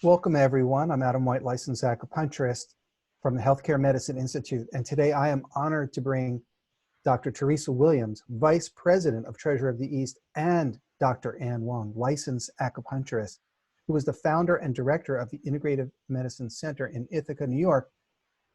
Welcome, everyone. I'm Adam White, licensed acupuncturist from the Healthcare Medicine Institute, and today I am honored to bring Dr. Teresa Williams, Vice President of Treasury of the East, and Dr. Ann Wong, licensed acupuncturist, who is the founder and director of the Integrative Medicine Center in Ithaca, New York,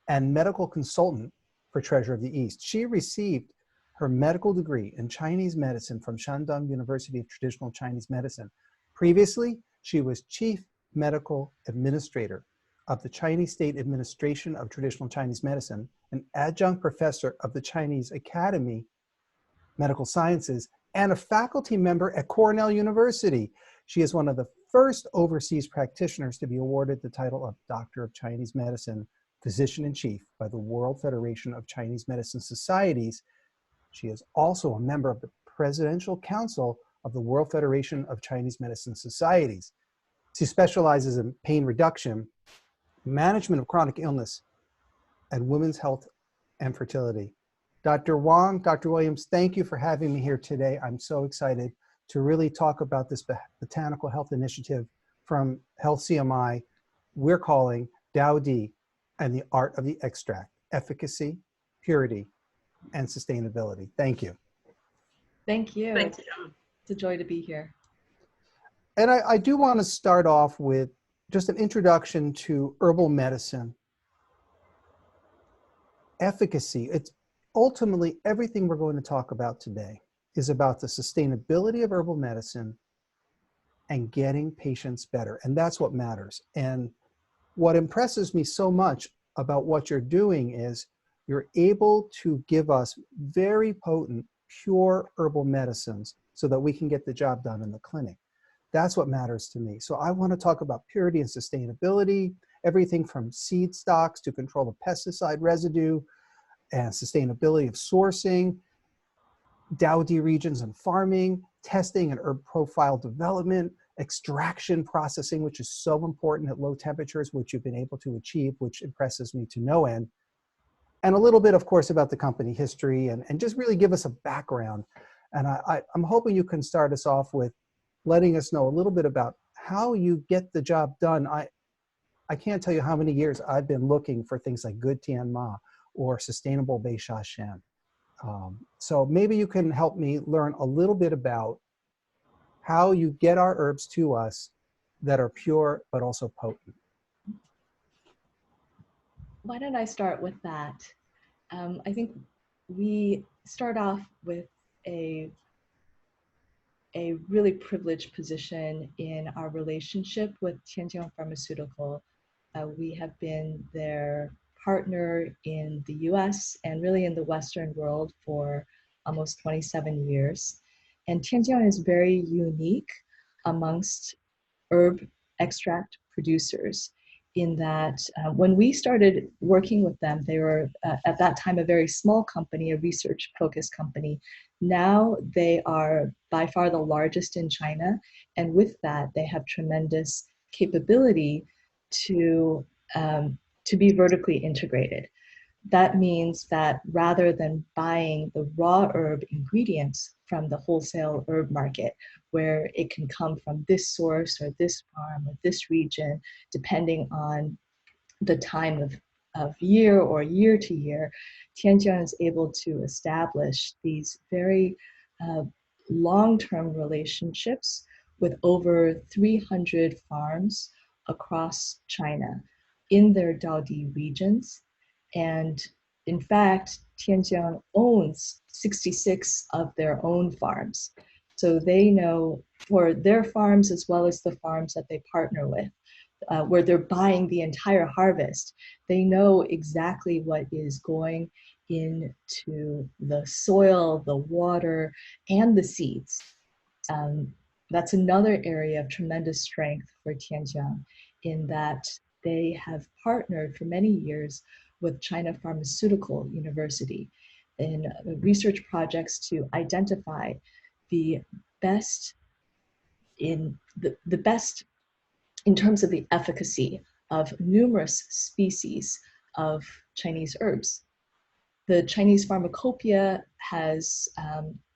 and medical consultant for Treasury of the East. She received her medical degree in Chinese medicine from Shandong University of Traditional Chinese Medicine. Previously, she was Chief Medical Administrator of the Chinese State Administration of Traditional Chinese Medicine, an adjunct professor of the Chinese Academy Medical Sciences, and a faculty member at Cornell University. She is one of the first overseas practitioners to be awarded the title of Doctor of Chinese Medicine, Physician-in-Chief by the World Federation of Chinese Medicine Societies. She is also a member of the Presidential Council of the World Federation of Chinese Medicine Societies. She specializes in pain reduction, management of chronic illness, and women's health and fertility. Dr. Wong, Dr. Williams, thank you for having me here today. I'm so excited to really talk about this botanical health initiative from HealthCMi we're calling Baudi and the Art of the Extract, Efficacy, Purity, and Sustainability. Thank you. Thank you. Thank you. It's a joy to be here. And I do want to start off with just an introduction to herbal medicine. Efficacy, it's ultimately everything we're going to talk about today is about the sustainability of herbal medicine and getting patients better. And that's what matters. And what impresses me so much about what you're doing is you're able to give us very potent, pure herbal medicines so that we can get the job done in the clinic. That's what matters to me. So I want to talk about purity and sustainability, everything from seed stocks to control of pesticide residue and sustainability of sourcing, Baudi regions and farming, testing and herb profile development, extraction processing, which is so important at low temperatures, which you've been able to achieve, which impresses me to no end. And a little bit, of course, about the company history and just really give us a background. And I'm hoping you can start us off with letting us know a little bit about how you get the job done. I can't tell you how many years I've been looking for things like good Tian Ma or sustainable Bei Sha Shen. So maybe you can help me learn a little bit about how you get our herbs to us that are pure but also potent. Why don't I start with that? I think we start off with a really privileged position in our relationship with Tianjin Pharmaceutical. We have been their partner in the US and really in the Western world for almost 27 years. And Tianjin is very unique amongst herb extract producers in that when we started working with them, they were at that time a very small company, a research-focused company. Now they are by far the largest in China, and with that, they have tremendous capability to be vertically integrated. That means that rather than buying the raw herb ingredients from the wholesale herb market, where it can come from this source or this farm or this region, depending on the time of year or year to year, Tianjin is able to establish these very long-term relationships with over 300 farms across China in their Baudi regions. And in fact, Tianjin owns 66 of their own farms. So they know for their farms as well as the farms that they partner with, where they're buying the entire harvest, they know exactly what is going into the soil, the water, and the seeds. That's another area of tremendous strength for Tianjin in that they have partnered for many years with China Pharmaceutical University in research projects to identify the best in terms of the efficacy of numerous species of Chinese herbs. The Chinese pharmacopoeia has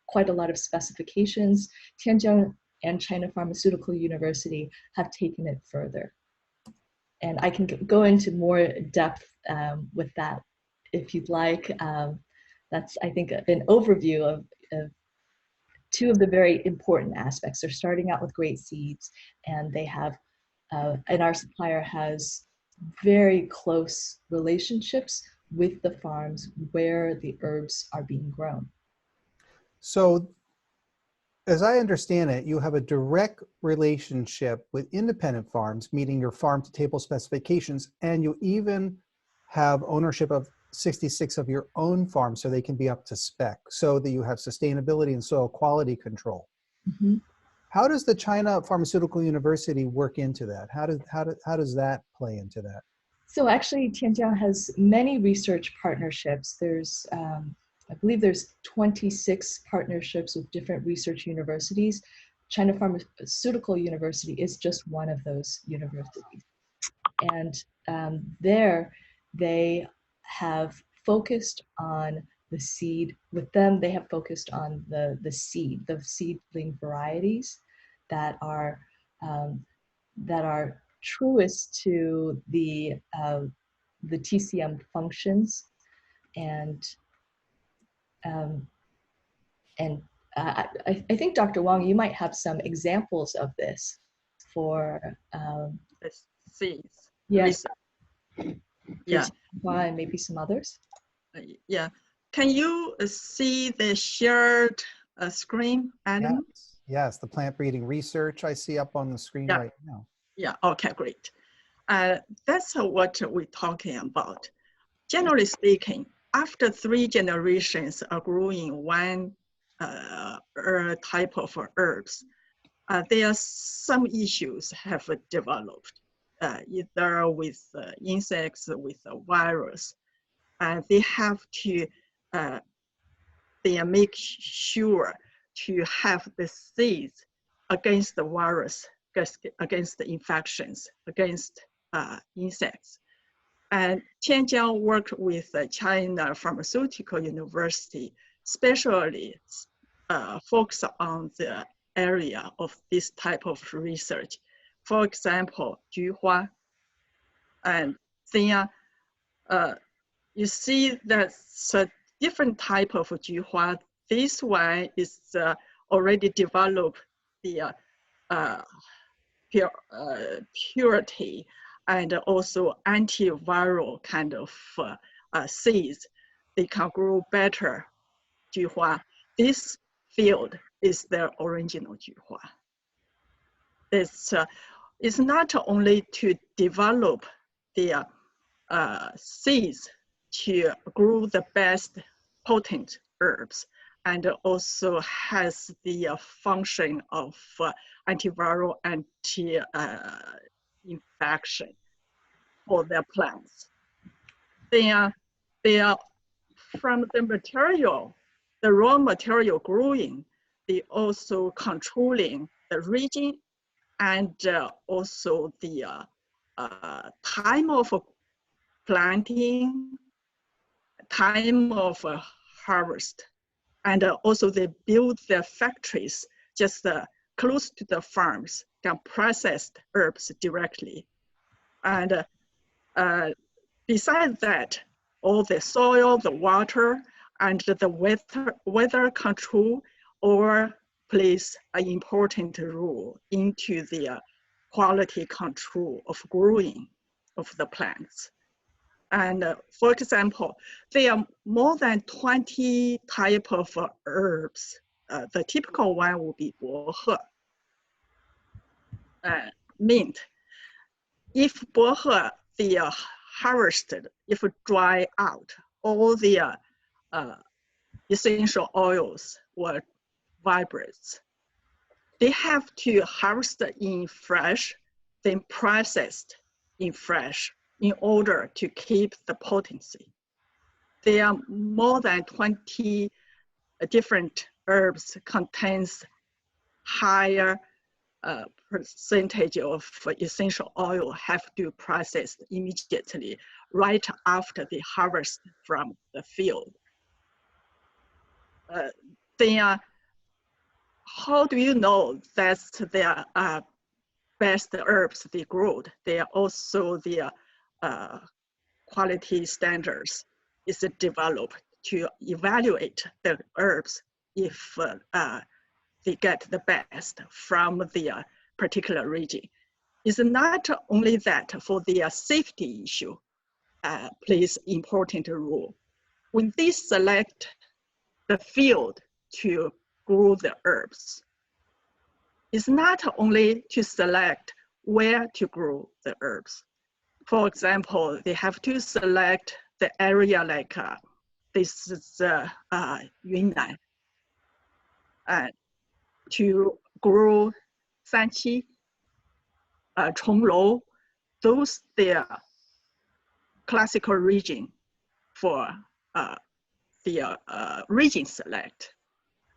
quite a lot of specifications. Tianjin and China Pharmaceutical University have taken it further. and I can go into more depth with that if you'd like. That's, I think, an overview of two of the very important aspects. They're starting out with great seeds, and they have, and our supplier has very close relationships with the farms where the herbs are being grown. So as I understand it, you have a direct relationship with independent farms, meeting your farm to table specifications, and you even have ownership of 66 of your own farms so they can be up to spec, so that you have sustainability and soil quality control. Mm-hmm. How does the China Pharmaceutical University work into that? How does that play into that? So actually, Tianjiang has many research partnerships. There's, I believe there's 26 partnerships with different research universities. China Pharmaceutical University is just one of those universities. And there they have focused on the seed. With them, they have focused on the seedling varieties that are truest to the TCM functions, and um, I think Dr. Wang, you might have some examples of this for The seeds. yes, Yeah. and maybe some others. Yeah. Can you see the shared screen, Adam? Yes, yes, the plant breeding research I see up on the screen right now. Yeah, okay, great. That's what we're talking about. Generally speaking, after 3 generations of growing one type of herbs, there are some issues have developed, either with insects, with a virus. They have to they make sure to have the seeds against the virus, against the infections, against insects. And Tianjiang worked with China Pharmaceutical University, especially focus on the area of this type of research. For example, Juhua. And then you see that's a different type of Juhua. This one is already developed the purity and also antiviral kind of seeds. They can grow better Juhua. This field is the original Juhua. It's not only to develop the seeds to grow the best potent herbs, and also has the function of antiviral, anti-infection for their plants. They are from the material, the raw material growing, they also controlling the region and also the time of planting, time of harvest, and also they build their factories just close to the farms, can process herbs directly. And besides that, all the soil, the water, and the weather control all plays an important role into the quality control of growing of the plants. And for example, there are more than 20 type of herbs. The typical one will be bohe, mint. If bohe, they are harvested, if dry out, all the essential oils or vibrates, they have to harvest in fresh, then processed in fresh in order to keep the potency. There are more than 20 different herbs contains higher percentage of essential oil have to process immediately right after the harvest from the field. Then how do you know that there are best herbs they grow. They are also the quality standards is developed to evaluate the herbs if they get the best from the particular region. It's not only that for the safety issue plays important role. When they select the field to grow the herbs, it's not only to select where to grow the herbs. For example, they have to select the area like this is Yunnan to grow sanqi, Chonglou, those they are classical region for the region select,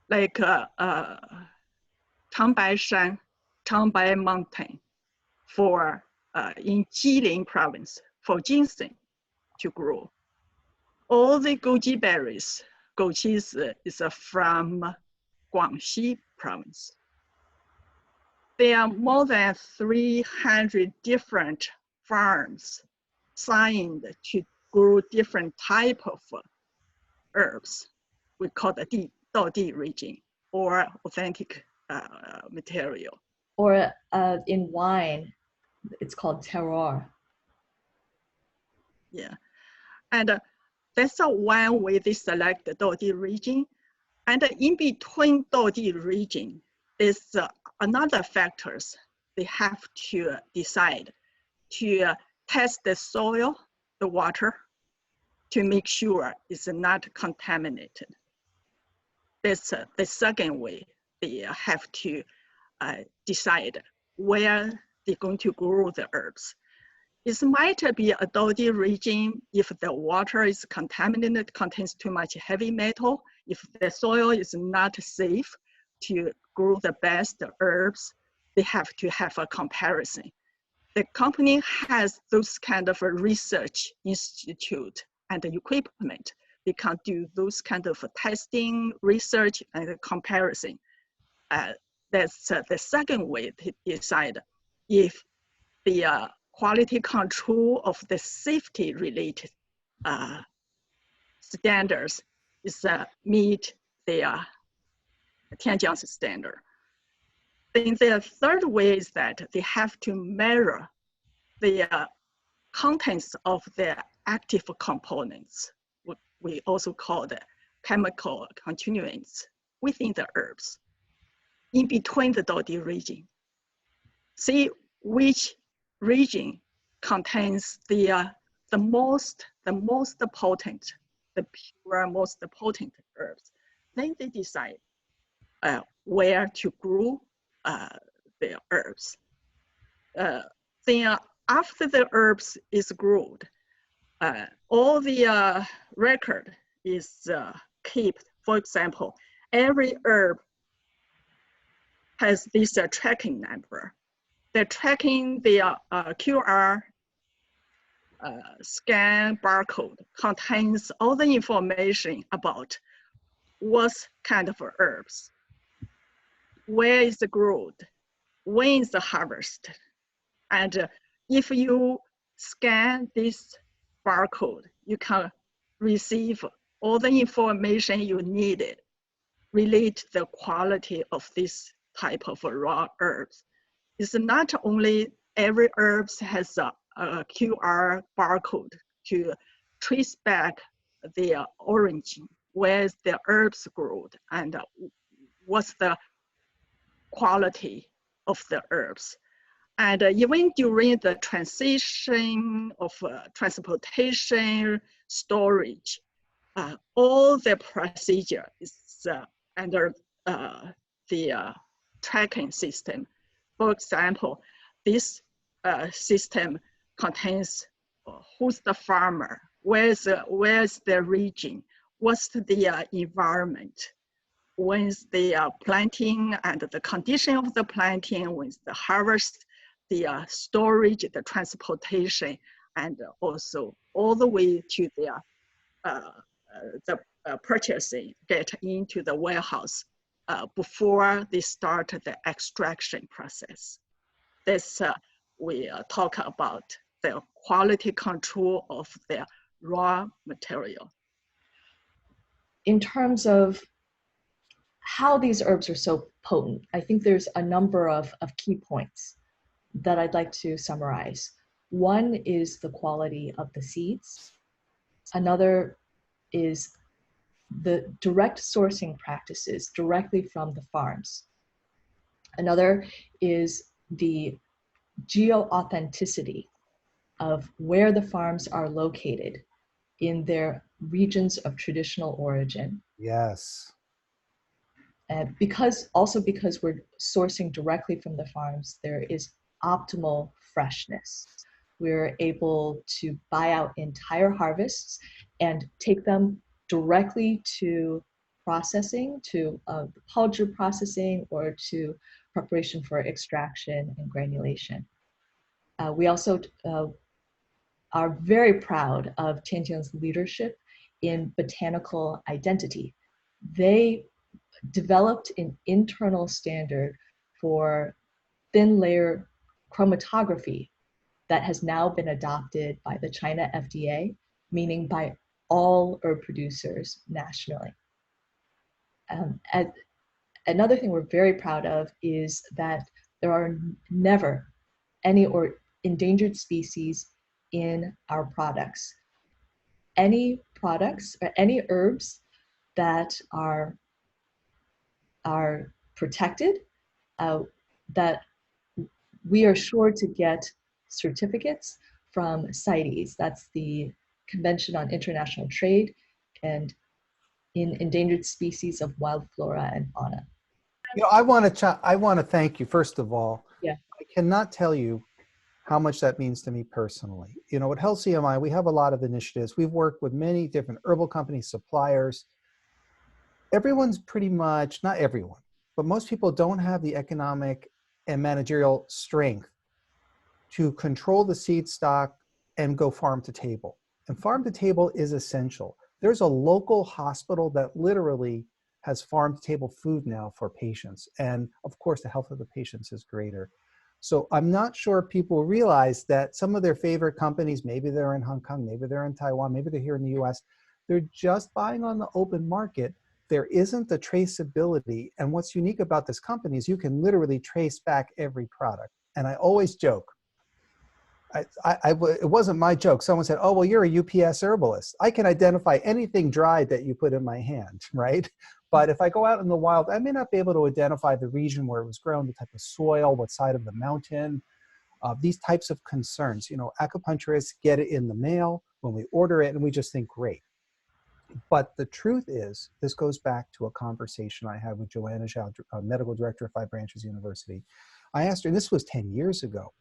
like Changbai Shan, Changbai Mountain for in Jilin province for ginseng to grow. All the goji berries, goji is from Guangxi province. There are more than 300 different farms signed to grow different type of herbs. We call the Daodi region or authentic material. Or in wine, it's called terroir. Yeah, and that's one way they select the Daodi region. And in between Daodi region, there's another factors they have to decide to test the soil, the water, to make sure it's not contaminated. That's the second way they have to decide where they're going to grow the herbs. It might be a Daodi region if the water is contaminated, contains too much heavy metal, if the soil is not safe to grow the best herbs, they have to have a comparison. The company has those kind of a research institute and equipment. They can do those kind of testing, research, and comparison. That's the second way to decide if the quality control of the safety related standards is meet the Tianjiang's standard. Then the third way is that they have to measure the contents of the active components, what we also call the chemical constituents within the herbs, in between the Daodi region. See which region contains the most potent, the pure, most potent herbs. Then they decide where to grow the herbs. Then after the herbs is grown, all the record is kept. For example, every herb has this tracking number. They're tracking the QR scan barcode contains all the information about what kind of herbs, where is it grown, when is the harvest. And if you scan this barcode, you can receive all the information you needed relate the quality of this type of raw herbs. It's not only every herbs has a QR barcode to trace back the origin, where the herbs grown and what's the quality of the herbs. And even during the transition of transportation, storage, all the procedure is under the tracking system. For example, this system contains who's the farmer, where's the region, what's the environment, when's the planting and the condition of the planting, when's the harvest, the storage, the transportation, and also all the way to the purchasing, get into the warehouse before they start the extraction process. this we talk about the quality control of their raw material. In terms of how these herbs are so potent, I think there's a number of key points that I'd like to summarize. One is the quality of the seeds. Another is the direct sourcing practices directly from the farms. Another is the geo-authenticity of where the farms are located in their regions of traditional origin. Yes. And also because we're sourcing directly from the farms, there is optimal freshness. We're able to buy out entire harvests and take them directly to processing, to culture processing, or to preparation for extraction and granulation. We also are very proud of Tianjin's leadership in botanical identity. They developed an internal standard for thin layer chromatography that has now been adopted by the China FDA, meaning by all herb producers nationally. Another thing we're very proud of is that there are never any endangered species in our products. Any products or any herbs that are protected, that we are sure to get certificates from CITES, that's the Convention on International Trade, and in endangered species of wild flora and fauna. You know, I want to thank you, first of all. Yeah. I cannot tell you how much that means to me personally. You know, at HealthCMi, we have a lot of initiatives. We've worked with many different herbal companies, suppliers. Everyone's pretty much, not everyone, but most people don't have the economic and managerial strength to control the seed stock and go farm to table. And farm to table is essential. There's a local hospital that literally has farm to table food now for patients. And of course, the health of the patients is greater. So I'm not sure people realize that some of their favorite companies, maybe they're in Hong Kong, maybe they're in Taiwan, maybe they're here in the US, they're just buying on the open market. There isn't the traceability. And what's unique about this company is you can literally trace back every product. And I always joke, it wasn't my joke. Someone said, oh, well, you're a UPS herbalist. I can identify anything dried that you put in my hand, right? But if I go out in the wild, I may not be able to identify the region where it was grown, the type of soil, what side of the mountain, these types of concerns. You know, acupuncturists get it in the mail when we order it, and we just think, great. But the truth is, this goes back to a conversation I had with Joanna Zhao, medical director of Five Branches University. I asked her, and this was 10 years ago,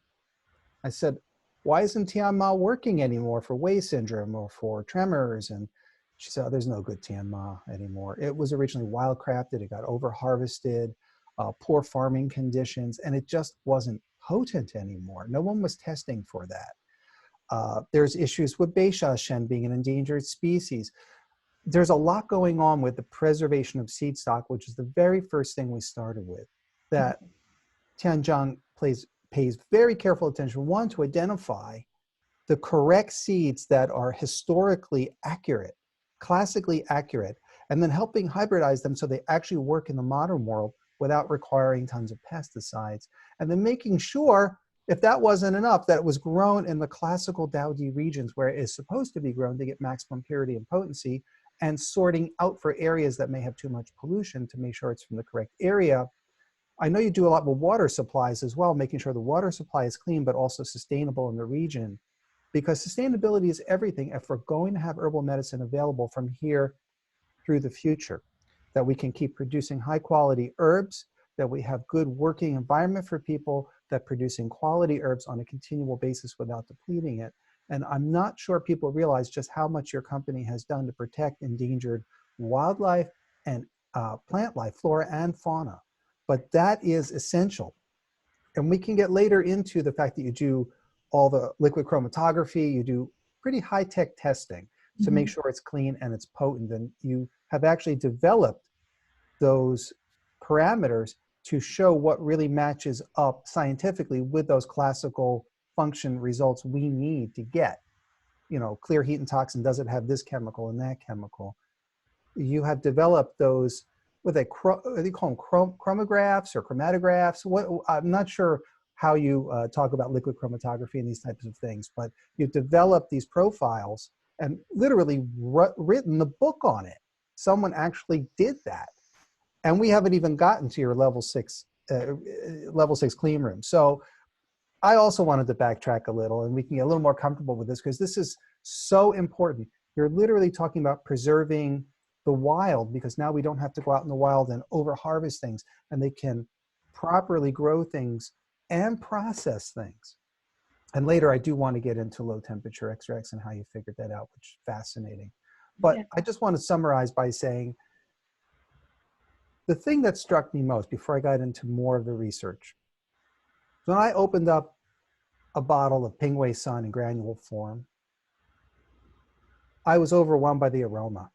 I said, why isn't Tianma working anymore for Wei syndrome or for tremors? And she said, oh, there's no good Tianma anymore. It was originally wildcrafted, it got over harvested, poor farming conditions, and it just wasn't potent anymore. No one was testing for that. There's issues with Beisha Shen being an endangered species. There's a lot going on with the preservation of seed stock, which is the very first thing we started with, that Tianjin pays very careful attention. One, to identify the correct seeds that are historically accurate, classically accurate, and then helping hybridize them so they actually work in the modern world without requiring tons of pesticides. And then making sure, if that wasn't enough, that it was grown in the classical Baudi regions where it is supposed to be grown to get maximum purity and potency, and sorting out for areas that may have too much pollution to make sure it's from the correct area. I know you do a lot with water supplies as well, making sure the water supply is clean, but also sustainable in the region. Because sustainability is everything if we're going to have herbal medicine available from here through the future, that we can keep producing high quality herbs, that we have good working environment for people, that producing quality herbs on a continual basis without depleting it. And I'm not sure people realize just how much your company has done to protect endangered wildlife and plant life, flora and fauna. But that is essential. And we can get later into the fact that you do all the liquid chromatography, you do pretty high-tech testing to make sure it's clean and it's potent. And you have actually developed those parameters to show what really matches up scientifically with those classical function results we need to get. You know, clear heat and toxin, does it have this chemical and that chemical? You have developed those, what do you call them, chromographs or chromatographs? What, I'm not sure how you talk about liquid chromatography and these types of things, but you've developed these profiles and literally written the book on it. Someone actually did that. And we haven't even gotten to your level 6 clean room. So I also wanted to backtrack a little, and we can get a little more comfortable with this because this is so important. You're literally talking about preserving the wild, because now we don't have to go out in the wild and over harvest things, and they can properly grow things and process things. And later I do want to get into low temperature extracts and how you figured that out, which is fascinating. But Yeah. I just want to summarize by saying the thing that struck me most before I got into more of the research, when I opened up a bottle of Pingwei Sun in granule form, I was overwhelmed by the aroma.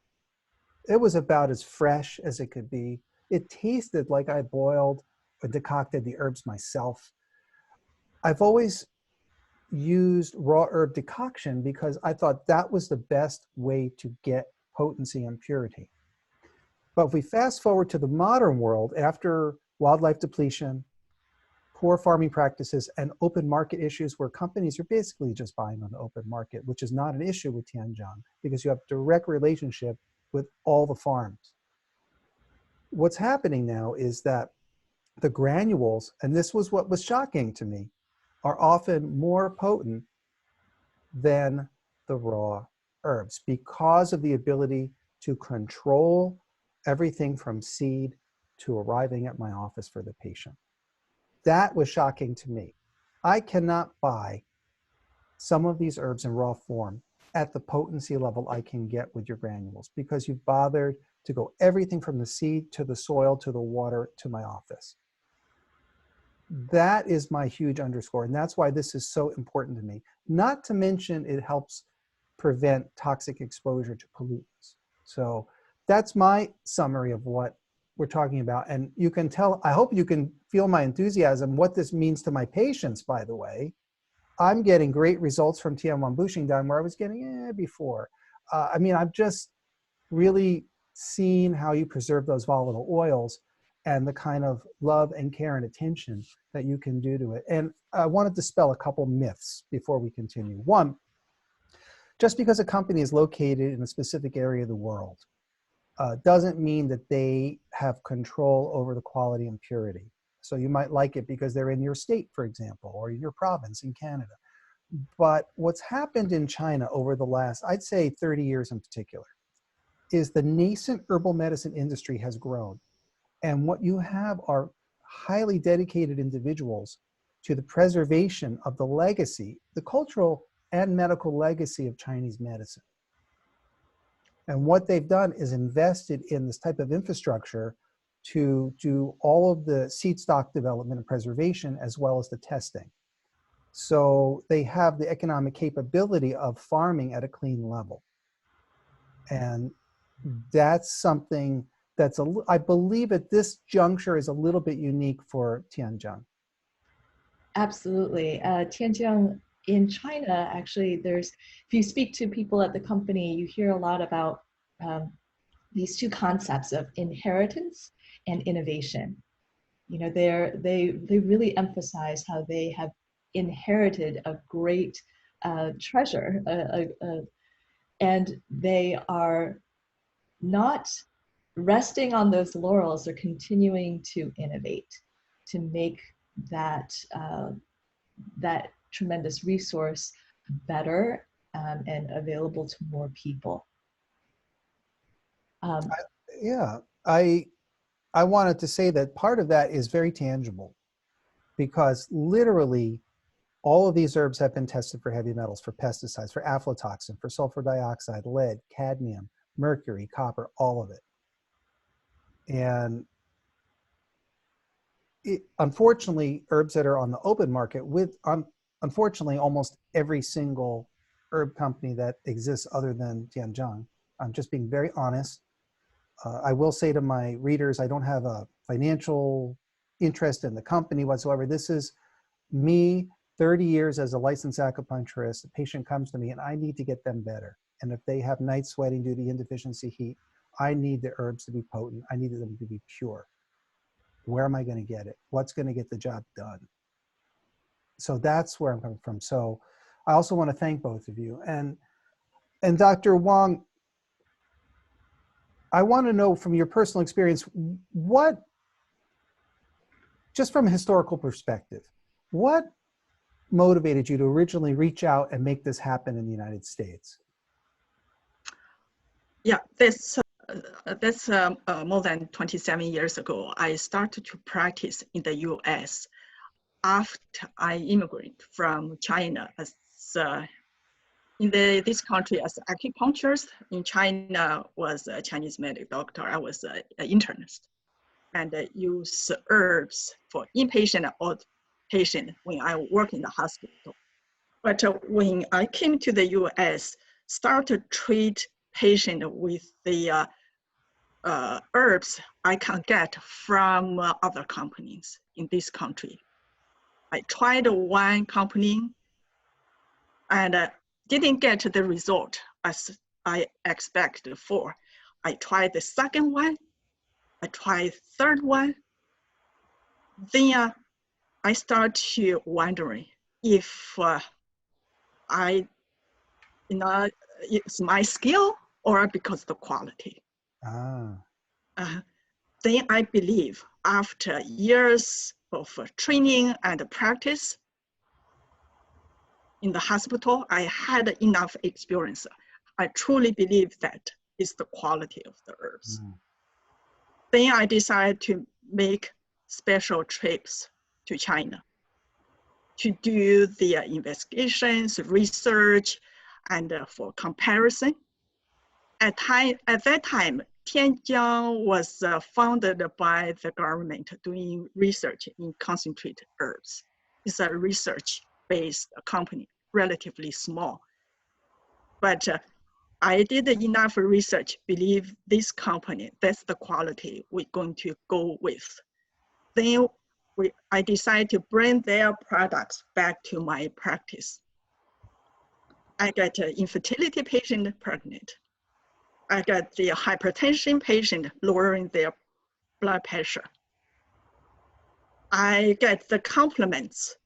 It was about as fresh as it could be. It tasted like I boiled or decocted the herbs myself. I've always used raw herb decoction because I thought that was the best way to get potency and purity. But if we fast forward to the modern world, after wildlife depletion, poor farming practices, and open market issues where companies are basically just buying on the open market, which is not an issue with Tianjin because you have direct relationship with all the farms. What's happening now is that the granules, and this was what was shocking to me, are often more potent than the raw herbs because of the ability to control everything from seed to arriving at my office for the patient. That was shocking to me. I cannot buy some of these herbs in raw form at the potency level I can get with your granules because you've bothered to go everything from the seed to the soil to the water to my office. That is my huge underscore, and that's why this is so important to me. Not to mention it helps prevent toxic exposure to pollutants. So that's my summary of what we're talking about. And you can tell, I hope you can feel my enthusiasm, what this means to my patients, by the way. I'm getting great results from Tianwan Bushingdan where I was getting before. I mean, I've just really seen how you preserve those volatile oils and the kind of love and care and attention that you can do to it. And I wanted to dispel a couple myths before we continue. One, just because a company is located in a specific area of the world doesn't mean that they have control over the quality and purity. So you might like it because they're in your state, for example, or your province in Canada. But what's happened in China over the last, I'd say 30 years in particular, is the nascent herbal medicine industry has grown. And what you have are highly dedicated individuals to the preservation of the legacy, the cultural and medical legacy of Chinese medicine. And what they've done is invested in this type of infrastructure to do all of the seed stock development and preservation as well as the testing. So they have the economic capability of farming at a clean level. And that's something that's, I believe at this juncture is a little bit unique for Tianjin. Absolutely. Tianjin in China, actually, if you speak to people at the company, you hear a lot about these two concepts of inheritance and innovation. You know, they really emphasize how they have inherited a great treasure, and they are not resting on those laurels. They're continuing to innovate to make that that tremendous resource better and available to more people. Yeah, I wanted to say that part of that is very tangible because literally all of these herbs have been tested for heavy metals, for pesticides, for aflatoxin, for sulfur dioxide, lead, cadmium, mercury, copper, all of it. And unfortunately, herbs that are on the open market with, unfortunately, almost every single herb company that exists other than Tianjin, I'm just being very honest. I will say to my readers, I don't have a financial interest in the company whatsoever. This is me, 30 years as a licensed acupuncturist. A patient comes to me and I need to get them better. And if they have night sweating due to insufficiency heat, I need the herbs to be potent. I need them to be pure. Where am I going to get it? What's going to get the job done? So that's where I'm coming from. So I also want to thank both of you. And Dr. Wang, I want to know from your personal experience, what, just from a historical perspective, what motivated you to originally reach out and make this happen in the United States? Yeah, that's more than 27 years ago. I started to practice in the US after I immigrated from China. As in this country as acupuncturist, in China was a Chinese medical doctor. I was an internist and use herbs for inpatient or outpatient when I work in the hospital. But when I came to the US, started to treat patient with the herbs I can get from other companies in this country. I tried one company and didn't get the result as I expected for. I tried the second one, I tried third one. Then I start to wondering if it's my skill or because of the quality. Then I believe after years of training and practice in the hospital, I had enough experience. I truly believe that is the quality of the herbs. Then I decided to make special trips to China to do the investigations, research, and for comparison. At that time, Tianjiang was founded by the government doing research in concentrated herbs. It's a research-based company, relatively small. But I did enough research, believe this company, that's the quality we're going to go with. Then I decided to bring their products back to my practice. I got an infertility patient pregnant. I got the hypertension patient lowering their blood pressure. I get the compliments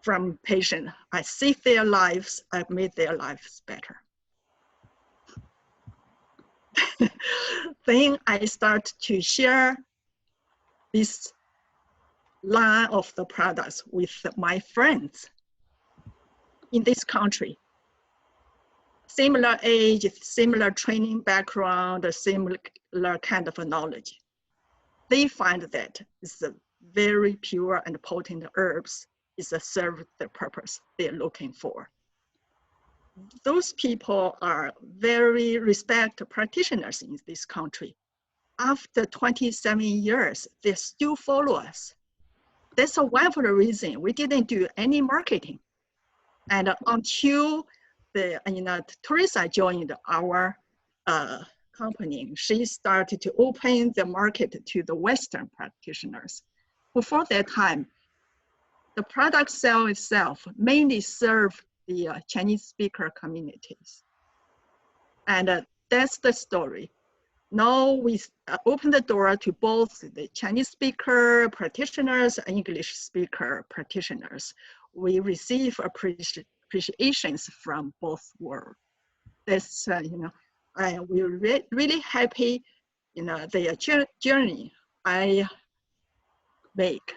from patient. I saved their lives. I've made their lives better. Then I start to share this line of the products with my friends in this country. Similar age, similar training background, similar kind of knowledge. They find that it's a very pure and potent herbs is serve the purpose they're looking for. Those people are very respected practitioners in this country. After 27 years, they still follow us. That's one of the reasons we didn't do any marketing. And until Teresa joined our company, she started to open the market to the Western practitioners. Before that time, the product sale itself mainly served the Chinese speaker communities. And that's the story. Now we open the door to both the Chinese speaker practitioners and English speaker practitioners. We receive appreciations from both worlds. That's, we're really happy, the journey I make.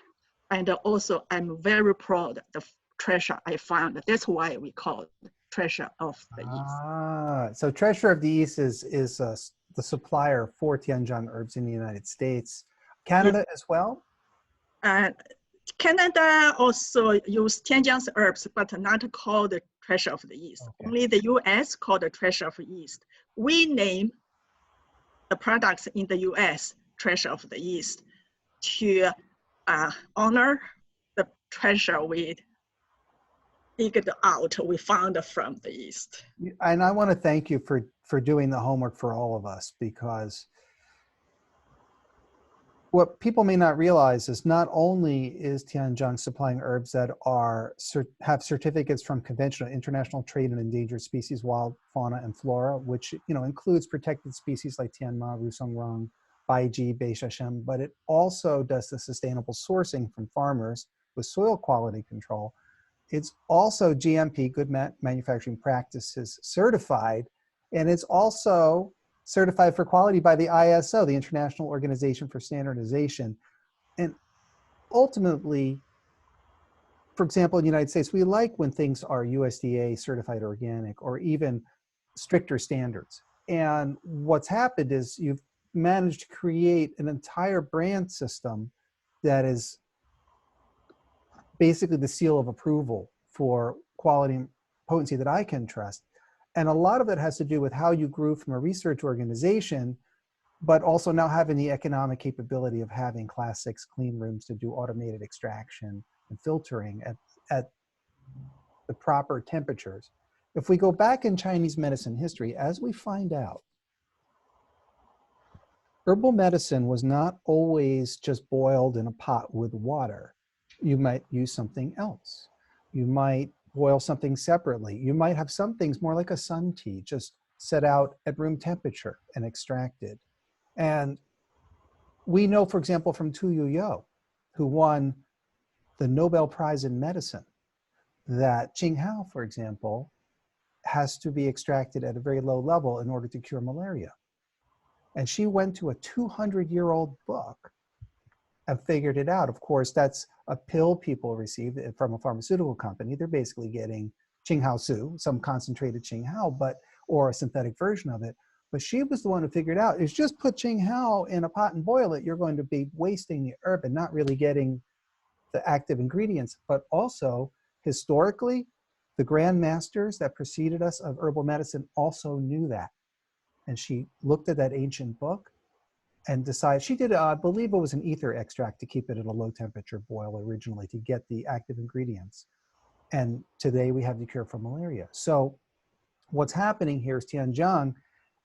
And also I'm very proud of the treasure I found. That's why we call it Treasure of the East. So Treasure of the East is the supplier for Tianjiang herbs in the United States. Canada as well? Canada also use Tianjiang's herbs, but not called the Treasure of the East. Okay. Only the US called the Treasure of the East. We name the products in the US Treasure of the East to honor the treasure we digged out, we found from the East. And I want to thank you for doing the homework for all of us, because what people may not realize is not only is Tianjin supplying herbs that have certificates from conventional international trade in endangered species, wild fauna and flora, which includes protected species like Tianma, Rusongrong, Baiji, Beishashem, but it also does the sustainable sourcing from farmers with soil quality control. It's also GMP, good manufacturing practices, certified, and it's also certified for quality by the ISO, the International Organization for Standardization. And ultimately, for example, in the United States, we like when things are USDA certified organic or even stricter standards. And what's happened is you've managed to create an entire brand system that is basically the seal of approval for quality and potency that I can trust. And a lot of it has to do with how you grew from a research organization, but also now having the economic capability of having Class 6 clean rooms to do automated extraction and filtering at the proper temperatures. If we go back in Chinese medicine history, as we find out, herbal medicine was not always just boiled in a pot with water. You might use something else. You might boil something separately. You might have some things more like a sun tea, just set out at room temperature and extracted. And we know, for example, from Tu Youyou, who won the Nobel Prize in Medicine, that Qinghao, for example, has to be extracted at a very low level in order to cure malaria. And she went to a 200-year-old book and figured it out. Of course, that's a pill people receive from a pharmaceutical company. They're basically getting Qinghao Su, some concentrated Qinghao, or a synthetic version of it. But she was the one who figured out, is just put Qinghao in a pot and boil it. You're going to be wasting the herb and not really getting the active ingredients. But also, historically, the grandmasters that preceded us of herbal medicine also knew that. And she looked at that ancient book and decided, she did, I believe it was an ether extract to keep it at a low temperature boil originally to get the active ingredients. And today we have the cure for malaria. So what's happening here is Tianjin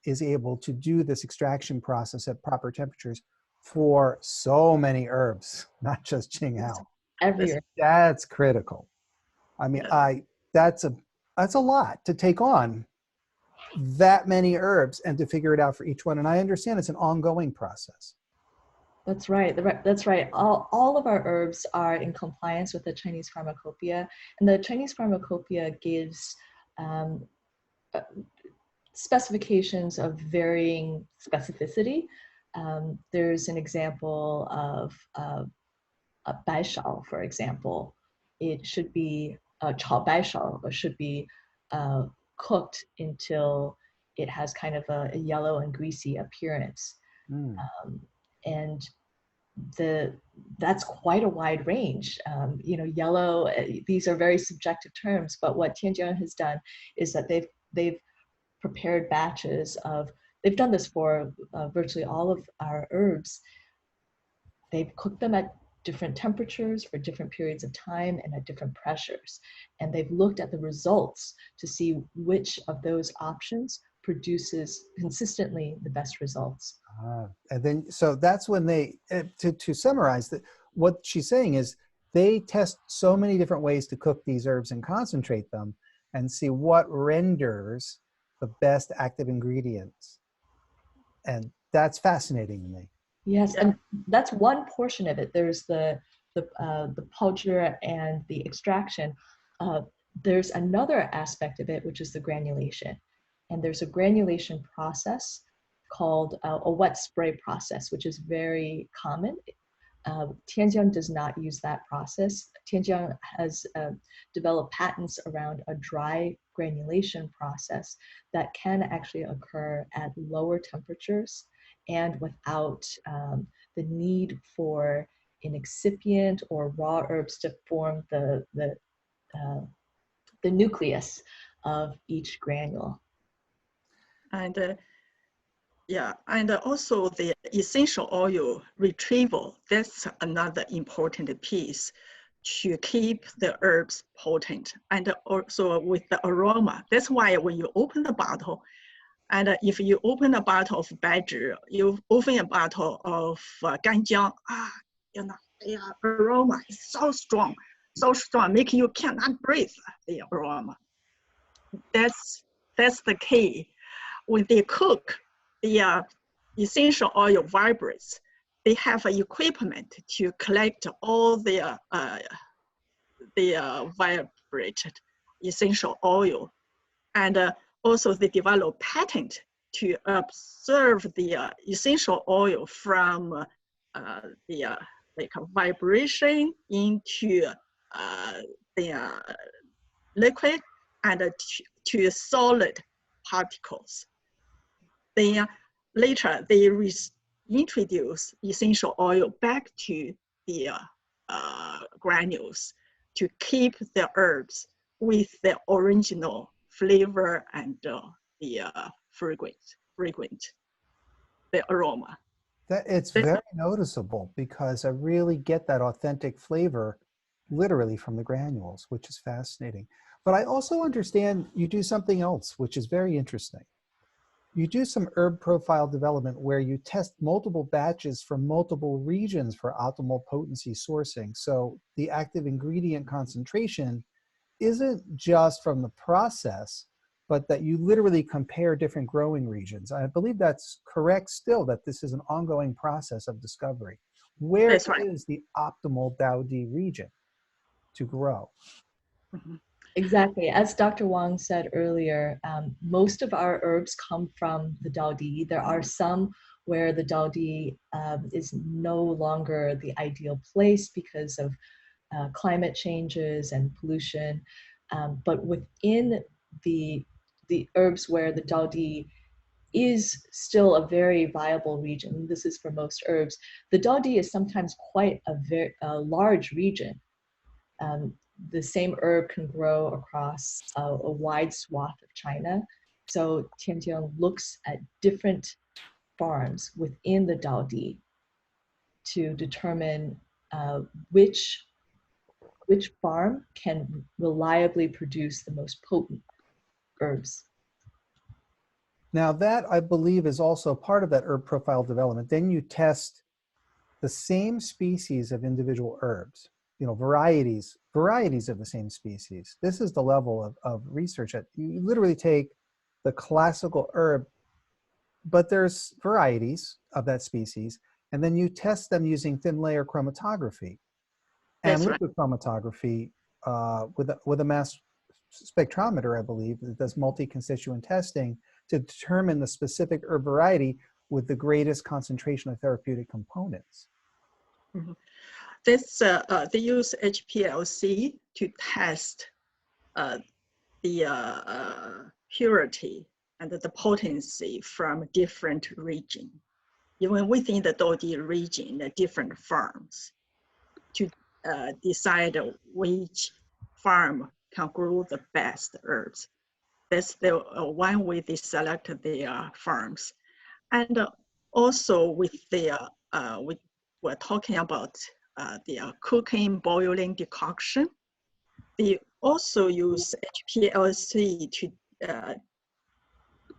is able to do this extraction process at proper temperatures for so many herbs, not just Qinghao. Every herb. That's critical. I mean, that's a lot to take on that many herbs and to figure it out for each one. And I understand it's an ongoing process. That's right. That's right. All of our herbs are in compliance with the Chinese Pharmacopoeia, and the Chinese Pharmacopoeia gives specifications of varying specificity. There's an example of a baishao, for example. It should be chao baishao, or should be cooked until it has kind of a yellow and greasy appearance. And that's quite a wide range. Yellow, these are very subjective terms, but what Tianjin has done is that they've prepared batches of, they've done this for virtually all of our herbs. They've cooked them at different temperatures for different periods of time and at different pressures. And they've looked at the results to see which of those options produces consistently the best results. And then, so that's when they, to summarize, that what she's saying is they test so many different ways to cook these herbs and concentrate them and see what renders the best active ingredients. And that's fascinating to me. Yes, and that's one portion of it. There's the powder and the extraction. There's another aspect of it, which is the granulation. And there's a granulation process called a wet spray process, which is very common. Tianjin does not use that process. Tianjin has developed patents around a dry granulation process that can actually occur at lower temperatures and without the need for an excipient or raw herbs to form the nucleus of each granule. And and also the essential oil retrieval, that's another important piece to keep the herbs potent. And also with the aroma, that's why when you open the bottle, And if you open a bottle of Baiji, you open a bottle of Ganjiang, the aroma is so strong, making you cannot breathe the aroma. That's the key. When they cook, the essential oil vibrates. They have equipment to collect all the vibrated essential oil, and also they develop patent to observe the essential oil from the like vibration into the liquid and to solid particles. Then later they introduce essential oil back to the granules to keep the herbs with the original flavor and the fragrant, the aroma. It's very noticeable because I really get that authentic flavor literally from the granules, which is fascinating. But I also understand you do something else, which is very interesting. You do some herb profile development where you test multiple batches from multiple regions for optimal potency sourcing. So the active ingredient concentration isn't just from the process, but that you literally compare different growing regions. I believe that's correct still, that this is an ongoing process of discovery. Where is the optimal Baudi region to grow? Mm-hmm. Exactly. As Dr. Wang said earlier, most of our herbs come from the Baudi. There are some where the Baudi is no longer the ideal place because of climate changes and pollution. But within the herbs where the Baudi is still a very viable region, this is for most herbs, the Baudi is sometimes quite a large region. The same herb can grow across a wide swath of China. So Tianjiang looks at different farms within the Baudi to determine which farm can reliably produce the most potent herbs. Now that, I believe, is also part of that herb profile development. Then you test the same species of individual herbs, varieties of the same species. This is the level of research that you literally take the classical herb, but there's varieties of that species, and then you test them using thin layer chromatography and liquid chromatography with a mass spectrometer, I believe, that does multi-constituent testing to determine the specific herb variety with the greatest concentration of therapeutic components. Mm-hmm. They use HPLC to test the purity and the potency from different regions. Even within the Baudi region, the different farms, to decide which farm can grow the best herbs. That's the one way they select their farms. And also with the, we're talking about the cooking, boiling decoction. They also use HPLC to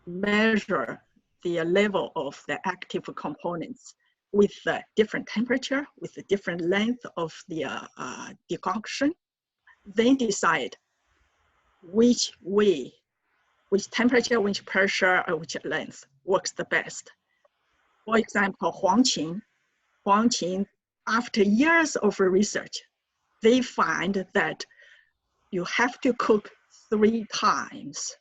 measure the level of the active components with the different temperature, with the different length of the decoction. Then decide which way, which temperature, which pressure, or which length works the best. For example, Huangqin, after years of research, they find that you have to cook 3 times.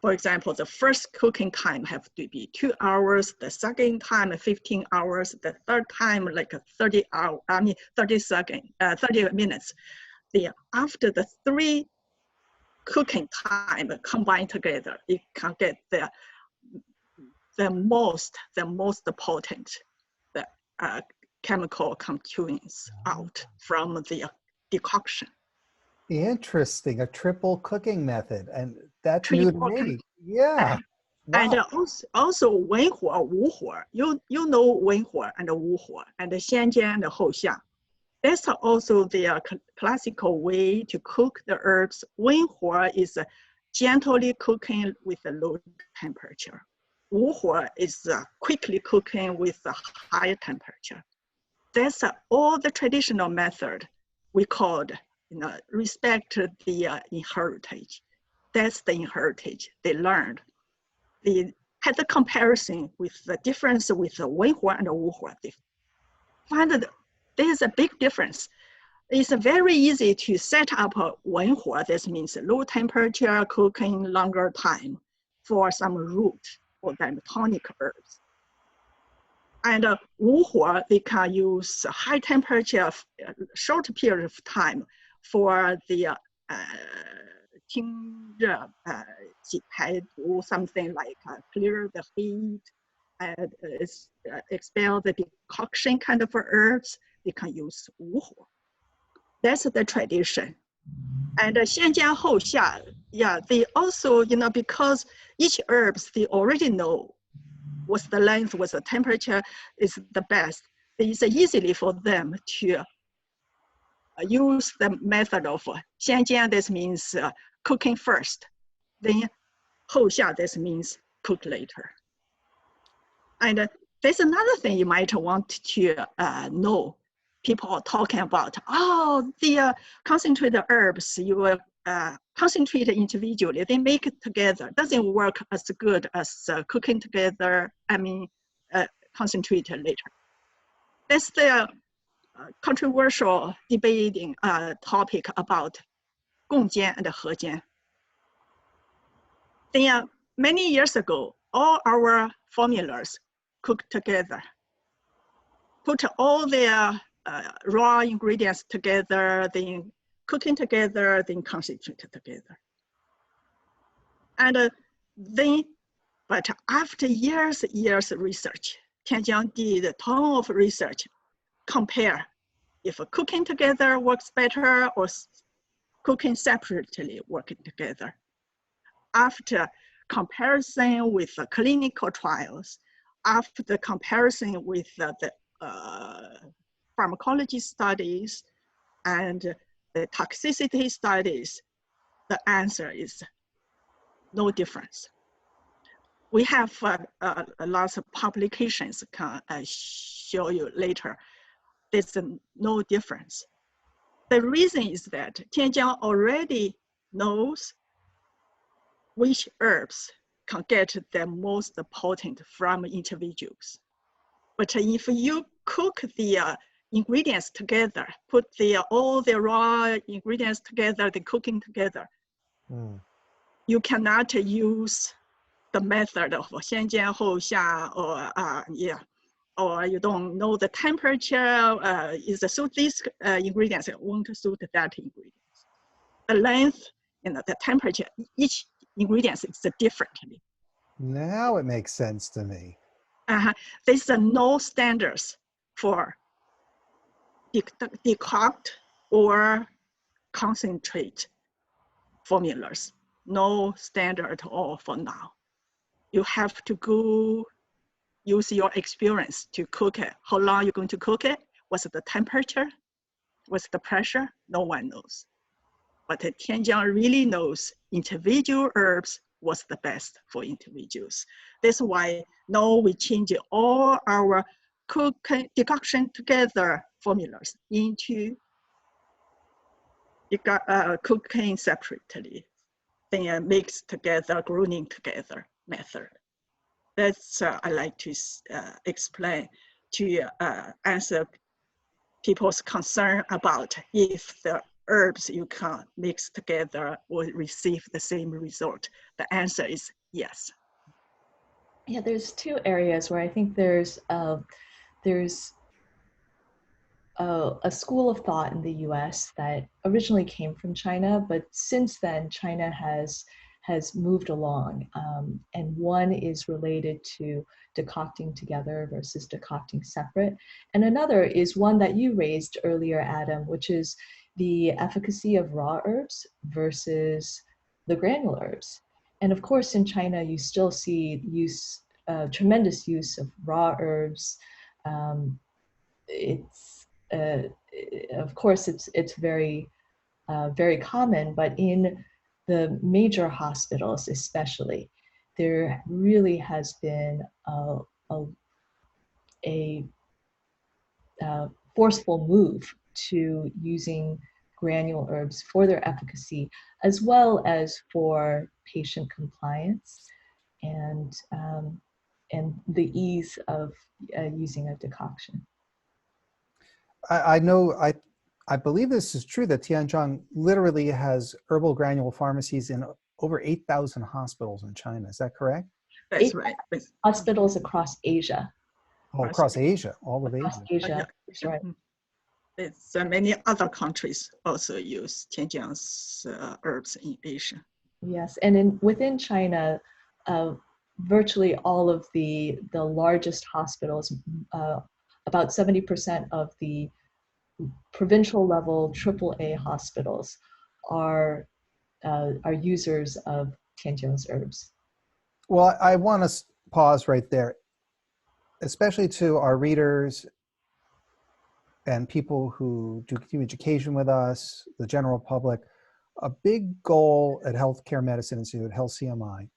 For example, the first cooking time have to be 2 hours, the second time 15 hours, the third time like 30 minutes. After the 3 cooking time combined together, you can get the most potent chemical components out from the decoction. Interesting, a triple cooking method, and that's new to me. Yeah. Wow. And also 文火武火, you know 文火 and 武火 and 先煎 and 后下. That's also the classical way to cook the herbs. 文火 is gently cooking with a low temperature. 无火 is quickly cooking with a high temperature. That's all the traditional method we called, respect the inheritance. That's the inheritance they learned. They had the comparison with the difference with the 文火 and 无火. They find that there's a big difference. It's very easy to set up a 文火. This means low temperature, cooking longer time for some root or then tonic herbs. And 无火, they can use high temperature, short period of time for the 清热, 洗排毒, something like clear the heat, and expel the decoction kind of herbs. They can use 无火. That's the tradition. And 先加后下, yeah, they also, because each herbs, they already know what's the length, what's the temperature is the best. It's easily for them to use the method of 先煎, this means cooking first. Then 后下, this means cook later. And there's another thing you might want to know. People are talking about, the concentrated herbs, you will concentrate individually, they make it together. Doesn't work as good as cooking together, concentrated later. That's the controversial debating topic about 共煎 and 合煎. Then many years ago, all our formulas cooked together, put all their raw ingredients together, then cooking together, then concentrated together. And but after years of research, Tianjiang did a ton of research, compare if cooking together works better or cooking separately working together. After comparison with clinical trials, after the comparison with the pharmacology studies and the toxicity studies, the answer is no difference. We have lots of publications can show you later. There's no difference. The reason is that Tianjiang already knows which herbs can get the most potent from individuals. But if you cook the ingredients together, put all the raw ingredients together, the cooking together, you cannot use the method of 先煎后下 or you don't know the temperature is suit these ingredients, it won't suit that ingredients. The length, the temperature, each ingredient is differently. Now it makes sense to me. There's no standards for decoct or concentrate formulas. No standard at all for now. You have to go use your experience to cook it. How long you're going to cook it? What's the temperature? What's the pressure? No one knows. But Tianjiang really knows individual herbs what's the best for individuals. That's why now we change all our decoction together formulas into cooking separately, then mix together, grooming together method. That's I like to explain to answer people's concern about if the herbs you can mix together will receive the same result. The answer is yes. Yeah, there's two areas where I think there's a school of thought in the US that originally came from China, but since then China has moved along. And one is related to decocting together versus decocting separate. And another is one that you raised earlier, Adam, which is the efficacy of raw herbs versus the granular herbs. And of course, in China, you still see tremendous use of raw herbs. Of course, it's very, very common, but in the major hospitals especially, there really has been a forceful move to using granule herbs for their efficacy, as well as for patient compliance and the ease of using a decoction. I know, I believe this is true, that Tianjin literally has herbal granule pharmacies in over 8,000 hospitals in China. Is that correct? That's right. Hospitals across Asia. Oh, across Asia, all of Across Asia. Asia, that's right. It's many other countries also use Tianjin's herbs in Asia. Yes, and within China, virtually all of the largest hospitals, about 70% of the provincial level AAA hospitals are users of Tianjin's herbs. Well, I want to pause right there, especially to our readers and people who do continuing education with us, the general public. A big goal at Healthcare Medicine Institute, HealthCMi,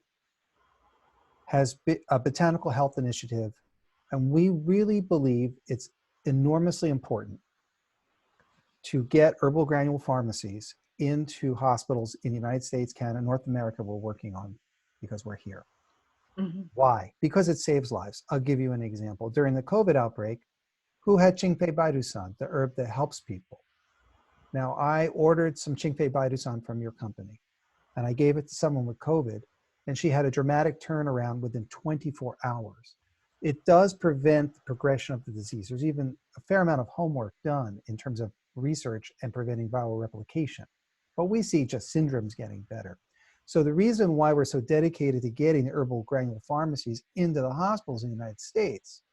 has a botanical health initiative, and we really believe it's enormously important to get herbal granule pharmacies into hospitals in the United States, Canada, North America. We're working on because we're here. Mm-hmm. Why? Because it saves lives. I'll give you an example. During the COVID outbreak, who had Qingfei Baidusan, the herb that helps people? Now, I ordered some Qingfei Baidusan from your company, and I gave it to someone with COVID, and she had a dramatic turnaround within 24 hours. It does prevent the progression of the disease. There's even a fair amount of homework done in terms of research and preventing viral replication. But we see just syndromes getting better. So the reason why we're so dedicated to getting the herbal granule pharmacies into the hospitals in the United States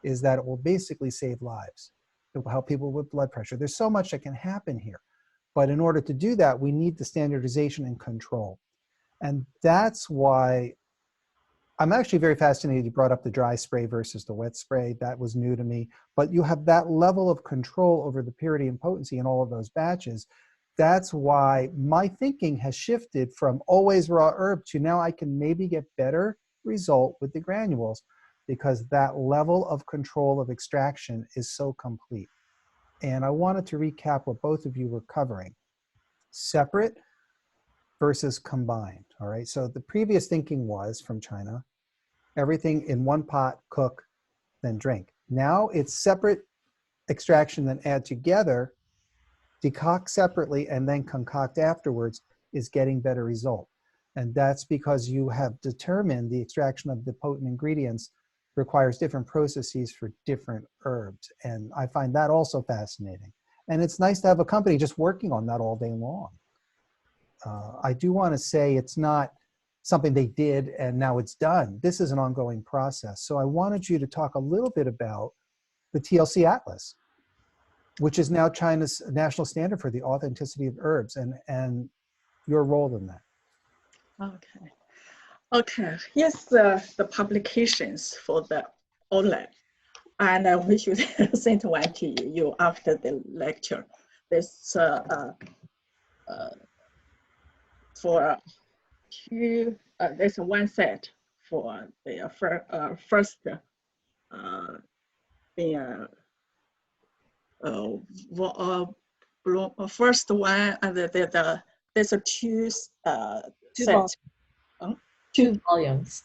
is that it will basically save lives. It will help people with blood pressure. There's so much that can happen here. But in order to do that, we need the standardization and control. And that's why I'm actually very fascinated you brought up the dry spray versus the wet spray. That was new to me. But you have that level of control over the purity and potency in all of those batches. That's why my thinking has shifted from always raw herb to now I can maybe get better result with the granules, because that level of control of extraction is so complete. And I wanted to recap what both of you were covering. Separate versus combined, all right? So the previous thinking was from China, everything in one pot, cook, then drink. Now it's separate extraction, then add together, decoct separately, and then concoct afterwards is getting better result. And that's because you have determined the extraction of the potent ingredients requires different processes for different herbs. And I find that also fascinating. And it's nice to have a company just working on that all day long. I do want to say it's not something they did and now it's done. This is an ongoing process. So I wanted you to talk a little bit about the TLC Atlas, which is now China's national standard for the authenticity of herbs, and your role in that. Okay. Here's the publications for the OLED. And we should send one to you after the lecture. This for two, there's one set for the first first one, and there's a two sets. Two volumes.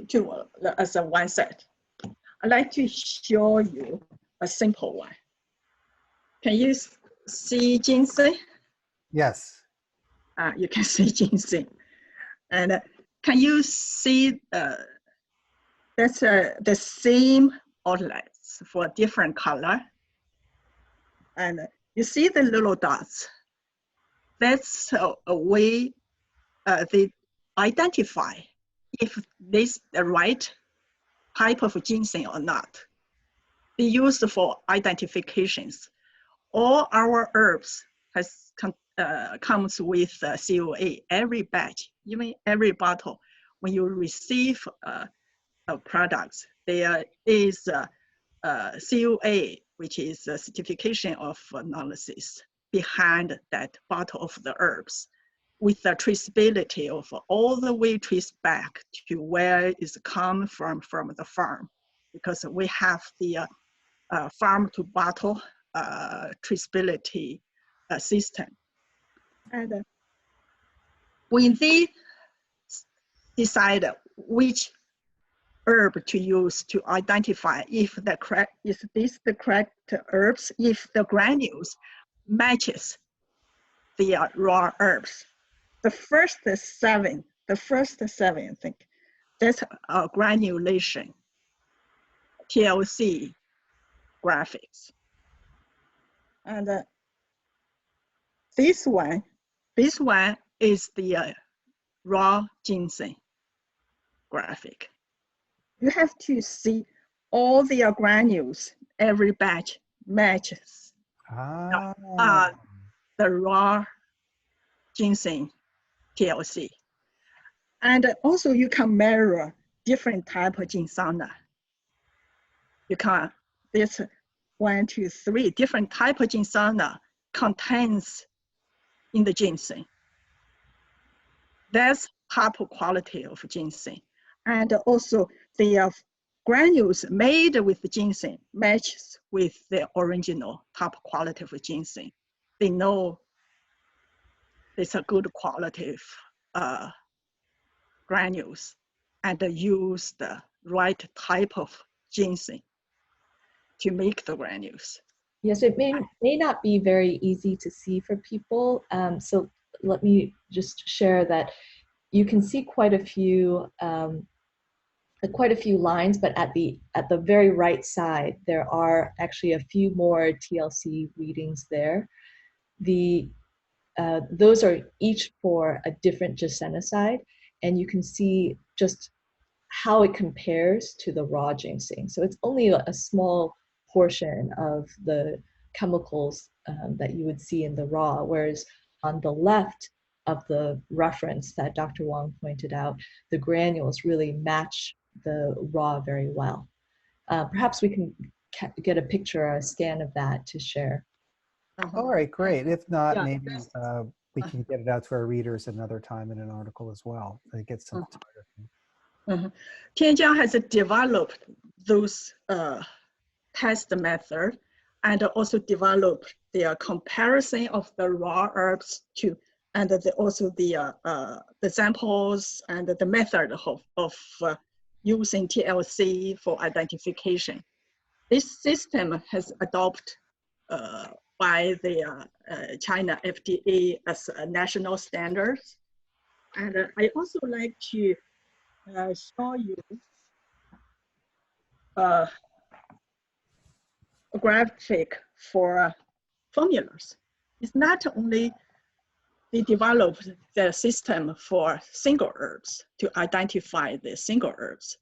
Two as a one set. I'd like to show you a simple one. Can you see ginseng? Yes. You can see ginseng. And can you see that's the same outlets for different color? And you see the little dots. That's a way they identify if this the right type of ginseng or not. They use for identifications. All our herbs comes with COA, every batch, even every bottle. When you receive products, there is COA, which is a certification of analysis behind that bottle of the herbs. with the traceability of all the way trace back to where it's come from the farm, because we have the farm to bottle traceability system. And when they decide which herb to use to identify if the correct, is this the correct herbs, if the granules matches the raw herbs. The first seven, I think, that's a granulation, TLC graphics. And this one is the raw ginseng graphic. You have to see all the granules, every batch matches the raw ginseng TLC. And also you can measure different type of ginseng. You can, there's 1, 2, 3 different type of ginseng contains in the ginseng. That's top quality of ginseng. And also the granules made with the ginseng matches with the original top quality of ginseng. They know it's a good quality of granules and use the right type of ginseng to make the granules. Yes, it may not be very easy to see for people. So let me just share that you can see quite a few lines, but at the very right side, there are actually a few more TLC readings there. Those are each for a different gisenoside, and you can see just how it compares to the raw ginseng. So it's only a small portion of the chemicals that you would see in the raw, whereas on the left of the reference that Dr. Wang pointed out, the granules really match the raw very well. Perhaps we can get a picture or a scan of that to share. All right, great. If not, Yeah. maybe we can get it out to our readers another time in an article as well. Get some photography. Tianjiang has developed those test method and also developed the comparison of the raw herbs to, and also the samples and the method of using TLC for identification. This system has adopted by the China FDA as a national standards. And I also like to show you a graphic for formulas. It's not only they developed the system for single herbs to identify the single herbs.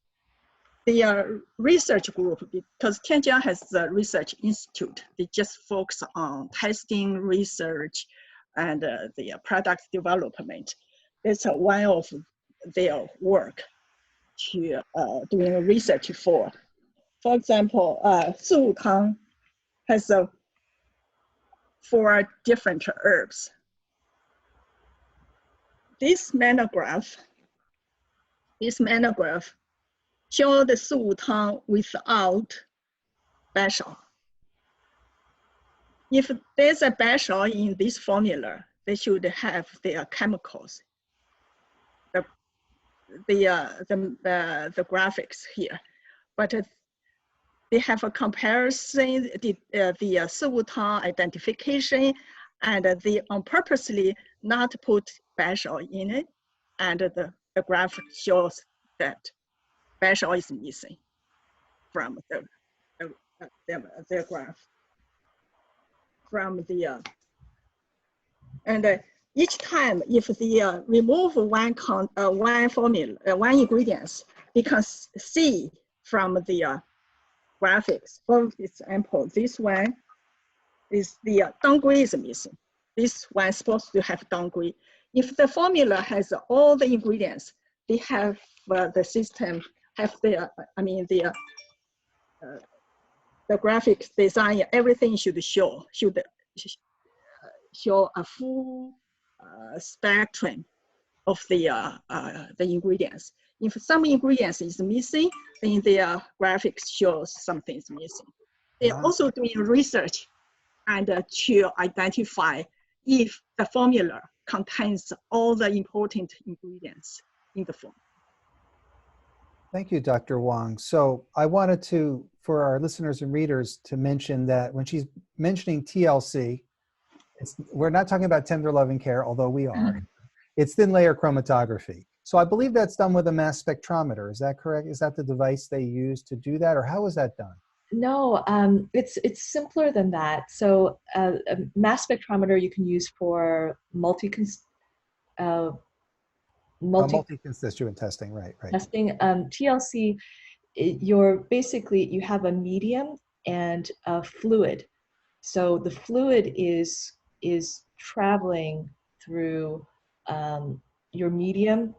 The research group, because Tianjiang has the research institute, they just focus on testing, research, and the product development. It's one of their work to doing research for. For example, Sutang has 4 different herbs. This monograph show the Sutang without bashal. If there's a bashal in this formula, they should have their chemicals. The graphics here, but they have a comparison, the Sutang identification, and they on purposely not put bashal in it, and the graph shows that bashal is missing from their graph. From the and each time if they remove one formula, one ingredients, they can see from the graphics. For example, this one is the dangui is missing. This one is supposed to have dangui. If the formula has all the ingredients, they have the system have the the graphics design. Everything should show a full spectrum of the ingredients. If some ingredients is missing, then the graphics shows something is missing. They're also doing research and to identify if the formula contains all the important ingredients in the formula. Thank you, Dr. Wang. So I wanted to, for our listeners and readers, to mention that when she's mentioning TLC, we're not talking about tender loving care, although we are. It's thin layer chromatography. So I believe that's done with a mass spectrometer. Is that correct? Is that the device they use to do that, or how is that done? No, it's simpler than that. So a mass spectrometer you can use for multi-constituent testing, right? Testing. TLC, you have a medium and a fluid. So the fluid is traveling through your medium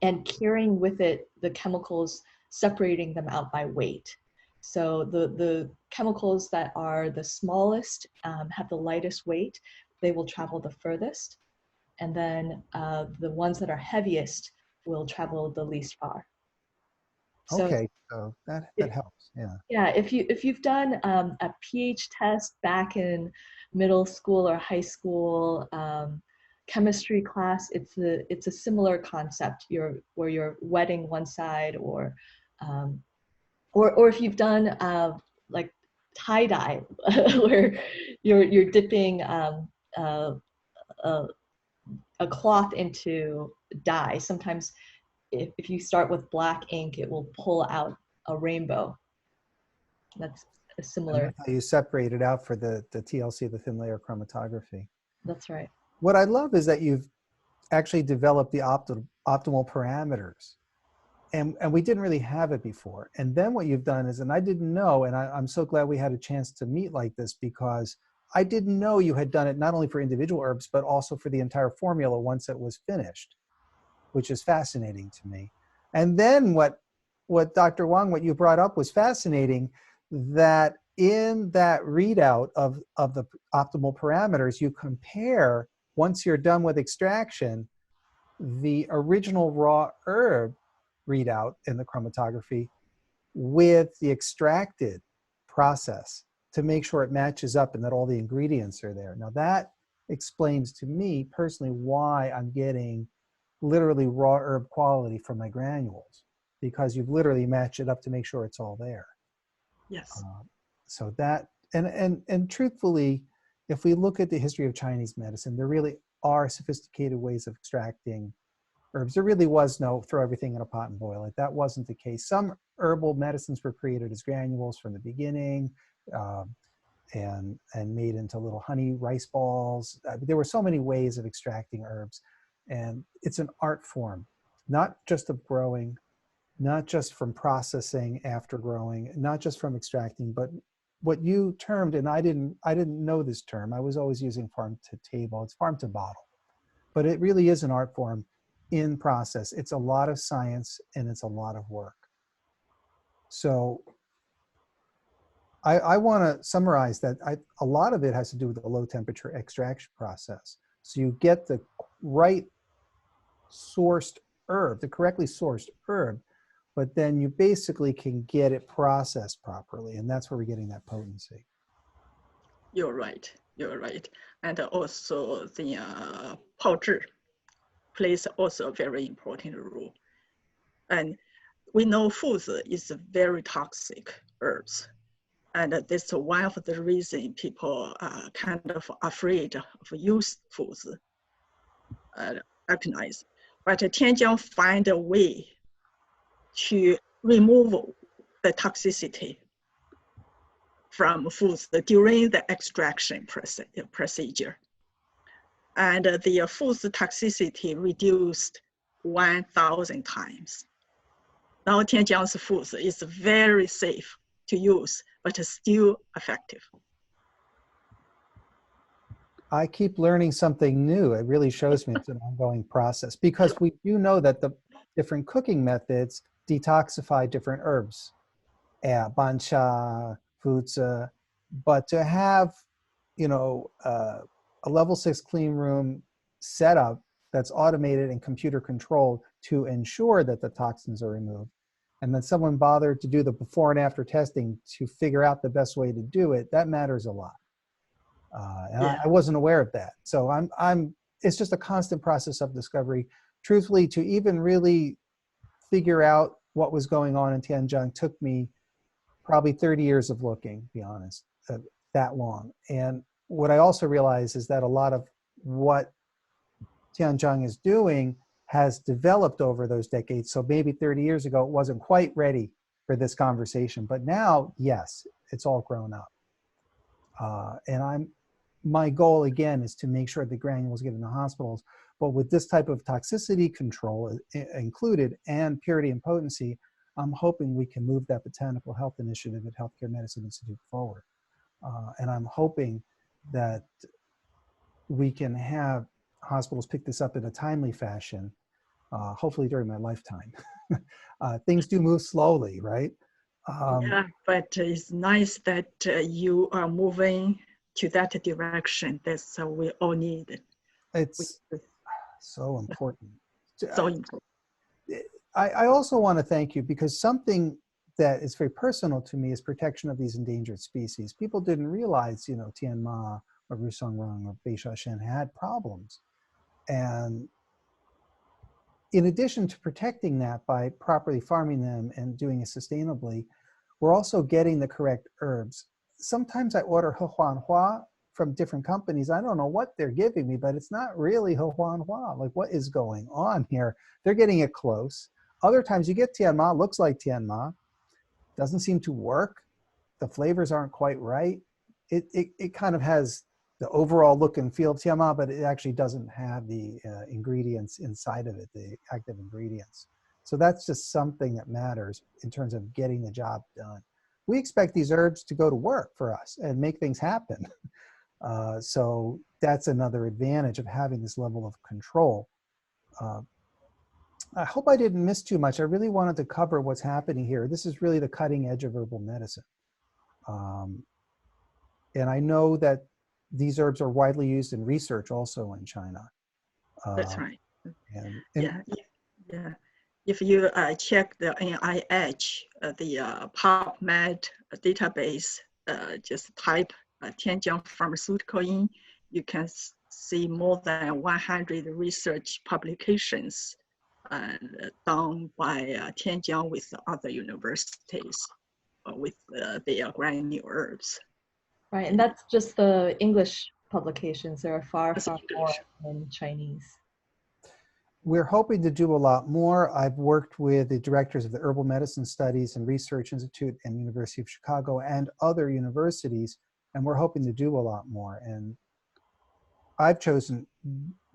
and carrying with it the chemicals, separating them out by weight. So the chemicals that are the smallest have the lightest weight. They will travel the furthest. And then the ones that are heaviest will travel the least far. So, okay, so that helps, yeah. Yeah, if you've done a pH test back in middle school or high school chemistry class, it's a similar concept. Where you're wetting one side, or if you've done like tie dye, where you're dipping a cloth into dye. Sometimes if you start with black ink, it will pull out a rainbow. That's a similar. And that's how you separate it out for the TLC, the thin layer chromatography. That's right. What I love is that you've actually developed the optimal parameters. And we didn't really have it before. And then what you've done is, and I didn't know, and I'm so glad we had a chance to meet like this, because I didn't know you had done it not only for individual herbs, but also for the entire formula once it was finished, which is fascinating to me. And then what Dr. Wang, what you brought up was fascinating, that in that readout of the optimal parameters, you compare, once you're done with extraction, the original raw herb readout in the chromatography with the extracted process to make sure it matches up and that all the ingredients are there. Now that explains to me personally why I'm getting literally raw herb quality from my granules, because you've literally matched it up to make sure it's all there. Yes. So that, and truthfully, if we look at the history of Chinese medicine, there really are sophisticated ways of extracting herbs. There really was no throw everything in a pot and boil it. That wasn't the case. Some herbal medicines were created as granules from the beginning, and made into little honey rice balls. There were so many ways of extracting herbs, and it's an art form, not just of growing, not just from processing after growing, not just from extracting, but what you termed, and I didn't know this term. I was always using farm to table. It's farm to bottle, but it really is an art form in process. It's a lot of science and it's a lot of work. So I want to summarize that a lot of it has to do with the low temperature extraction process. So you get the right sourced herb, the correctly sourced herb, but then you basically can get it processed properly. And that's where we're getting that potency. You're right. You're right. And also the 泡制 plays also a very important role. And we know foods is very toxic herbs. And that's one of the reasons people are kind of afraid of use foods, recognize. But Tianjiang find a way to remove the toxicity from foods during the extraction procedure. And the food's toxicity reduced 1,000 times. Now Tianjiang's food is very safe to use, but still effective. I keep learning something new. It really shows me it's an ongoing process, because we do know that the different cooking methods detoxify different herbs, bancha, fuzi, but to have, a level 6 clean room setup that's automated and computer controlled to ensure that the toxins are removed, and then someone bothered to do the before and after testing to figure out the best way to do it, that matters a lot. And Yeah. I wasn't aware of that. So it's just a constant process of discovery. Truthfully, to even really figure out what was going on in Tianjin took me probably 30 years of looking, to be honest, that long. And what I also realized is that a lot of what Tianjin is doing has developed over those decades. So maybe 30 years ago, it wasn't quite ready for this conversation. But now, yes, it's all grown up. And my goal, again, is to make sure the granules get into hospitals. But with this type of toxicity control included and purity and potency, I'm hoping we can move that botanical health initiative at Healthcare Medicine Institute forward. And I'm hoping that we can have hospitals pick this up in a timely fashion, hopefully during my lifetime. Things do move slowly, right? Yeah, but it's nice that you are moving to that direction. That's what we all need. It's so important. So important. I also want to thank you, because something that is very personal to me is protection of these endangered species. People didn't realize, you know, Tian Ma or Rusongrong or Beisha-Shen had problems. And in addition to protecting that by properly farming them and doing it sustainably, we're also getting the correct herbs. Sometimes I order He Huan Hua from different companies. I don't know what they're giving me, but it's not really He Huan Hua. Like, what is going on here? They're getting it close. Other times you get Tian Ma, looks like Tian Ma, doesn't seem to work. The flavors aren't quite right. It kind of has the overall look and feel of Tian Ma, but it actually doesn't have the ingredients inside of it, the active ingredients. So that's just something that matters in terms of getting the job done. We expect these herbs to go to work for us and make things happen. So that's another advantage of having this level of control. I hope I didn't miss too much. I really wanted to cover what's happening here. This is really the cutting edge of herbal medicine. And I know that these herbs are widely used in research also in China. That's right. And yeah. If you check the NIH, the PubMed database, just type Tianjin Pharmaceutical in, you can see more than 100 research publications done by Tianjin with other universities with their granular herbs. Right, and that's just the English publications. There are far more in Chinese. We're hoping to do a lot more. I've worked with the directors of the Herbal Medicine Studies and Research Institute and University of Chicago and other universities, and we're hoping to do a lot more. And I've chosen,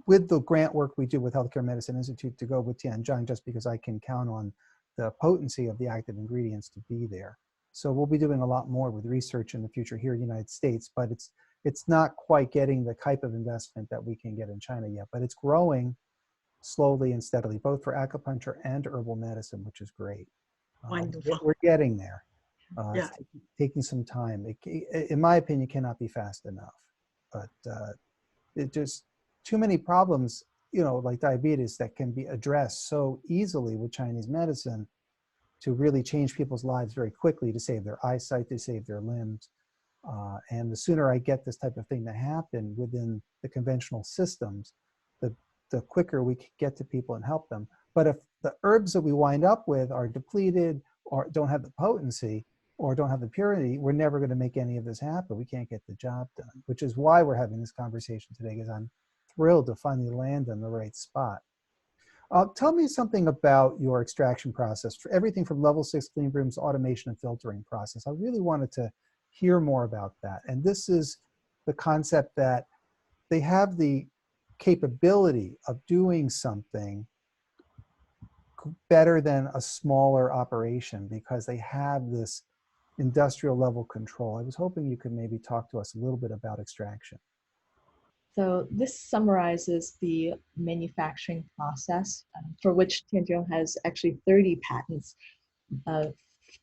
with the grant work we do with Healthcare Medicine Institute, to go with Tianjin just because I can count on the potency of the active ingredients to be there. So we'll be doing a lot more with research in the future here in the United States, but it's not quite getting the type of investment that we can get in China yet, but it's growing slowly and steadily, both for acupuncture and herbal medicine, which is great. Wonderful. We're getting there. Yeah. It's taking some time. In my opinion, cannot be fast enough, but it just too many problems, you know, like diabetes, that can be addressed so easily with Chinese medicine to really change people's lives very quickly, to save their eyesight, to save their limbs. And the sooner I get this type of thing to happen within the conventional systems, the quicker we can get to people and help them. But if the herbs that we wind up with are depleted or don't have the potency or don't have the purity, we're never going to make any of this happen. We can't get the job done, which is why we're having this conversation today, because I'm thrilled to finally land in the right spot. Tell me something about your extraction process, for everything from level 6 clean rooms, automation and filtering process. I really wanted to hear more about that. And this is the concept that they have the capability of doing something better than a smaller operation because they have this industrial level control. I was hoping you could maybe talk to us a little bit about extraction. So this summarizes the manufacturing process for which Tianjin has actually 30 patents,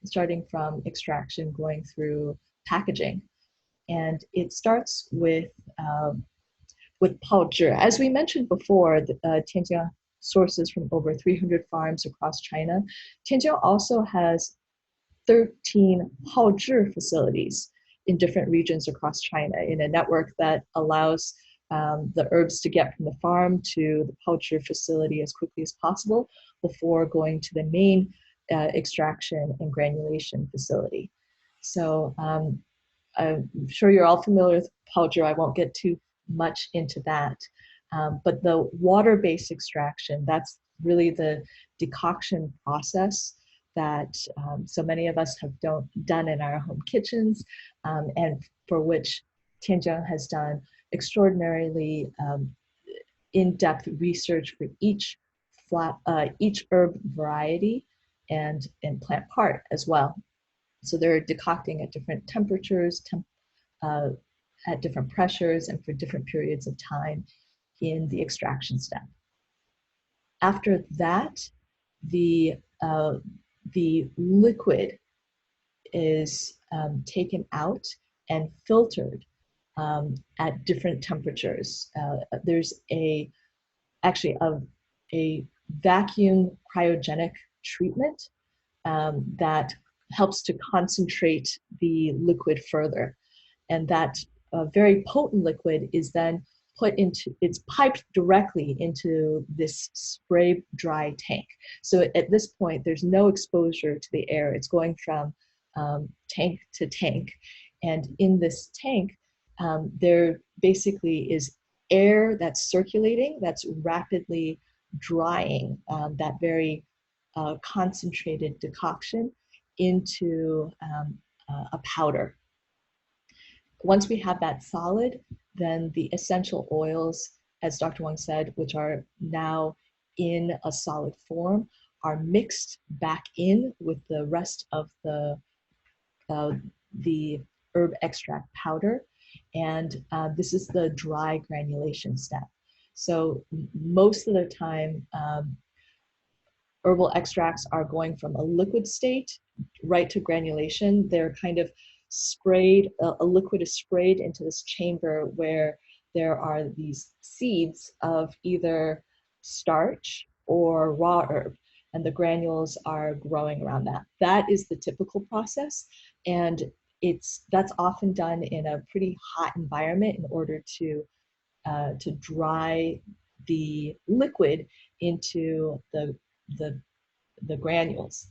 starting from extraction going through packaging. And it starts with with Baudi. As we mentioned before, Tianjin sources from over 300 farms across China. Tianjin also has 13 Baudi facilities in different regions across China in a network that allows the herbs to get from the farm to the Baudi facility as quickly as possible before going to the main extraction and granulation facility. So I'm sure you're all familiar with Baudi. I won't get too much into that. But the water-based extraction, that's really the decoction process that so many of us have done in our home kitchens, and for which Tianjin has done extraordinarily in-depth research for each herb variety and plant part as well. So they're decocting at different temperatures, at different pressures, and for different periods of time in the extraction step. After that, the liquid is taken out and filtered at different temperatures. There's actually a vacuum cryogenic treatment that helps to concentrate the liquid further. And that very potent liquid is then it's piped directly into this spray dry tank. So at this point, there's no exposure to the air. It's going from tank to tank. And in this tank, there basically is air that's circulating, that's rapidly drying that very concentrated decoction into a powder. Once we have that solid, then the essential oils, as Dr. Wang said, which are now in a solid form, are mixed back in with the rest of the herb extract powder. And this is the dry granulation step. So most of the time, herbal extracts are going from a liquid state right to granulation. They're kind of sprayed, a liquid is sprayed into this chamber where there are these seeds of either starch or raw herb, and the granules are growing around that. That is the typical process, and that's often done in a pretty hot environment in order to dry the liquid into the granules.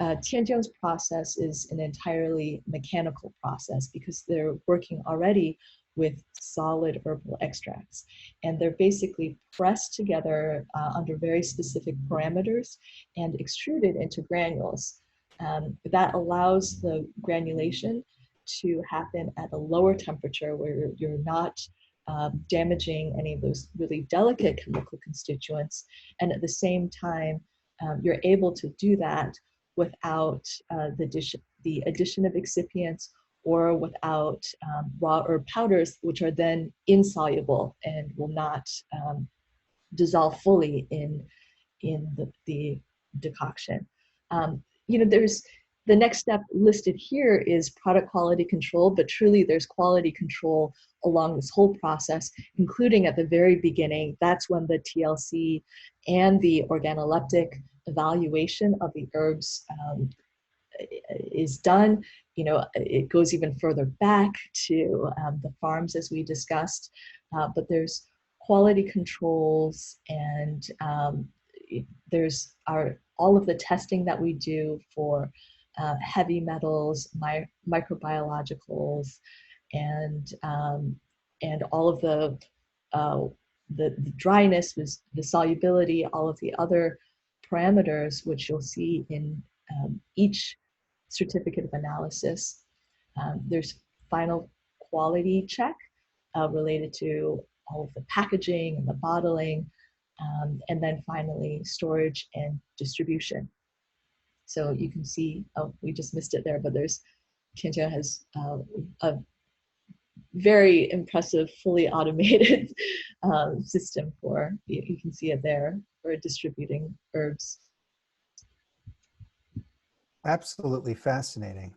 Tianjin's process is an entirely mechanical process because they're working already with solid herbal extracts. And they're basically pressed together under very specific parameters and extruded into granules. That allows the granulation to happen at a lower temperature where you're not damaging any of those really delicate chemical constituents. And at the same time, you're able to do that without the addition of excipients or without raw herb powders, which are then insoluble and will not dissolve fully in the decoction. There's the next step listed here is product quality control, but truly there's quality control along this whole process, including at the very beginning. That's when the TLC and the organoleptic evaluation of the herbs is done. It goes even further back to the farms, as we discussed, but there's quality controls, and there's all of the testing that we do for heavy metals, microbiologicals, and all of the dryness, the solubility, all of the other parameters, which you'll see in each certificate of analysis. There's final quality check related to all of the packaging and the bottling, and then finally storage and distribution. So you can see, we just missed it there, but Tianjin has a very impressive, fully automated system for, you can see it there, for distributing herbs. Absolutely fascinating.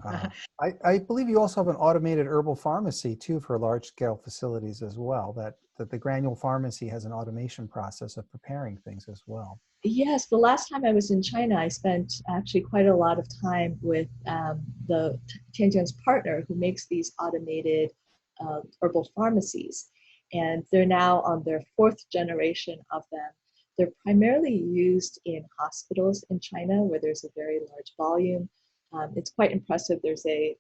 I believe you also have an automated herbal pharmacy too for large scale facilities as well, that the granule pharmacy has an automation process of preparing things as well. Yes, the last time I was in China, I spent actually quite a lot of time with the Tianjin's partner who makes these automated herbal pharmacies. And they're now on their 4th generation of them. They're primarily used in hospitals in China where there's a very large volume. It's quite impressive. There's a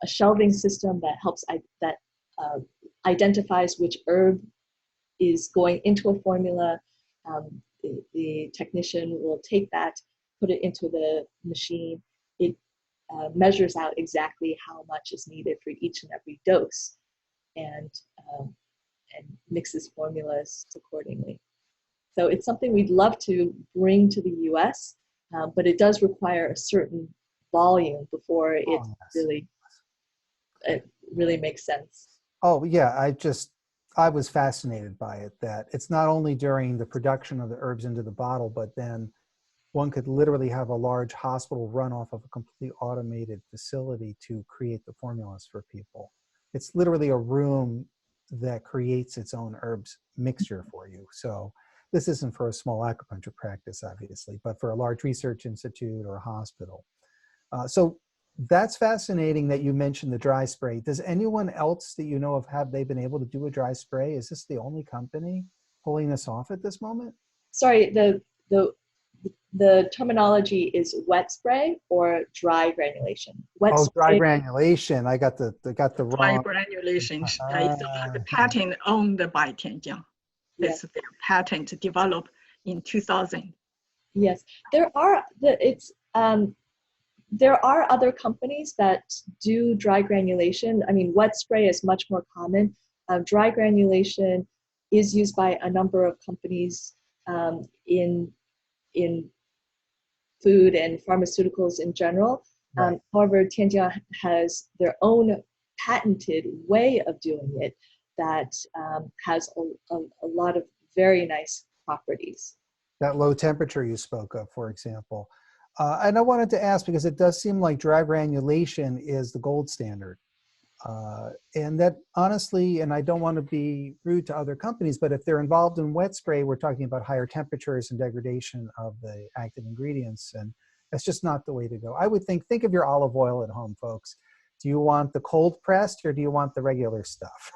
shelving system that helps identifies which herb is going into a formula. The technician will take that, put it into the machine. It measures out exactly how much is needed for each and every dose, and mixes formulas accordingly. So it's something we'd love to bring to the U.S., but it does require a certain volume before it really makes sense. Oh yeah, I was fascinated by it, that it's not only during the production of the herbs into the bottle, but then one could literally have a large hospital run off of a completely automated facility to create the formulas for people. It's literally a room that creates its own herbs mixture for you. So this isn't for a small acupuncture practice, obviously, but for a large research institute or a hospital. So that's fascinating that you mentioned the dry spray. Does anyone else that you know of, have they been able to do a dry spray? Is this the only company pulling this off at this moment? Sorry, the terminology is wet spray or dry granulation. Wet spray. Dry granulation. I got the Dry wrong. granulation is a patent owned by Tianjin. It's their patent developed in 2000. Yes, there are other companies that do dry granulation. I mean, wet spray is much more common. Dry granulation is used by a number of companies in food and pharmaceuticals in general. Right. However, Tianjin has their own patented way of doing it that has a lot of very nice properties. That low temperature you spoke of, for example. And I wanted to ask, because it does seem like dry granulation is the gold standard. And that honestly, and I don't want to be rude to other companies, but if they're involved in wet spray, we're talking about higher temperatures and degradation of the active ingredients. And that's just not the way to go. I would think of your olive oil at home, folks. Do you want the cold pressed or do you want the regular stuff?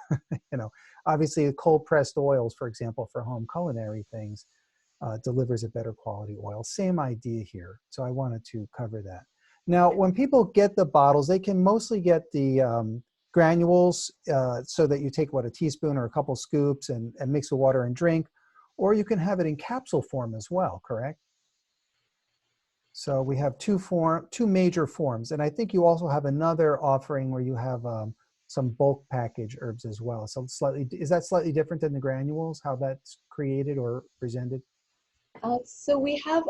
Obviously the cold pressed oils, for example, for home culinary things, delivers a better quality oil. Same idea here. So I wanted to cover that. Now, when people get the bottles, they can mostly get the granules so that you take, a teaspoon or a couple scoops and mix with water and drink, or you can have it in capsule form as well, correct? So we have two major forms. And I think you also have another offering where you have some bulk package herbs as well. So is that slightly different than the granules, how that's created or presented? So we have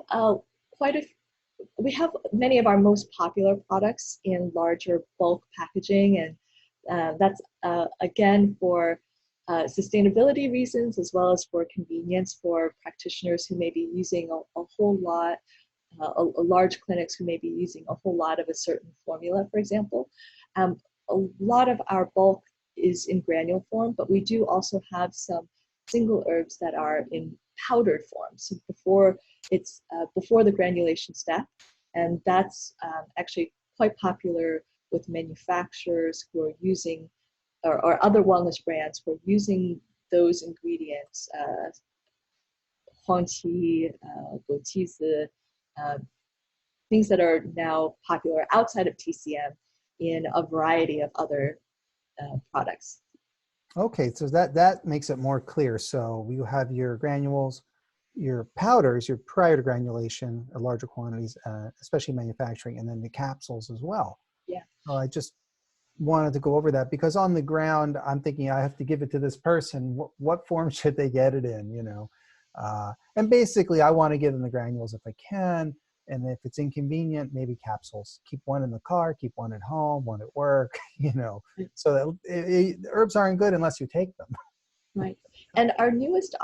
many of our most popular products in larger bulk packaging, and that's again for sustainability reasons as well as for convenience for practitioners who may be using a whole lot, large clinics who may be using a whole lot of a certain formula, for example. A lot of our bulk is in granule form, but we do also have some single herbs that are in powdered form. So before the granulation step, and that's actually quite popular with manufacturers who are using, or other wellness brands who are using those ingredients, huangqi, goqizi, things that are now popular outside of TCM in a variety of other products. Okay, so that makes it more clear. So you have your granules, your powders, your prior to granulation, larger quantities, especially manufacturing, and then the capsules as well. Yeah. I just wanted to go over that because on the ground, I'm thinking I have to give it to this person. What form should they get it in, And basically, I want to give them the granules if I can. And if it's inconvenient, maybe capsules. Keep one in the car, keep one at home, one at work, So that herbs aren't good unless you take them. Right. And our newest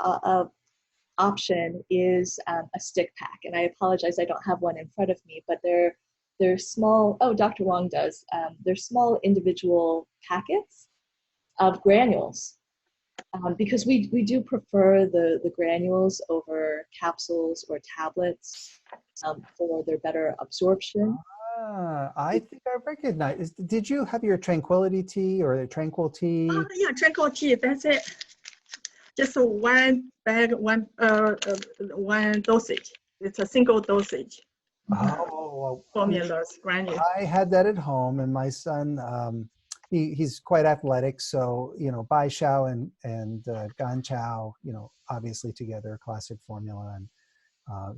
option is a stick pack. And I apologize, I don't have one in front of me, but they're they're small. Oh, Dr. Wong does. They're small individual packets of granules. Because we do prefer the granules over capsules or tablets for their better absorption. I think I recognize. Did you have your tranquility tea or the tranquil tea? Oh, yeah, tranquil tea, that's it. Just one bag, one dosage. It's a single dosage. Oh, Formulas, granules. I had that at home, and my son, he's quite athletic, so Bai Xiao and Gan Chao, obviously together, classic formula, and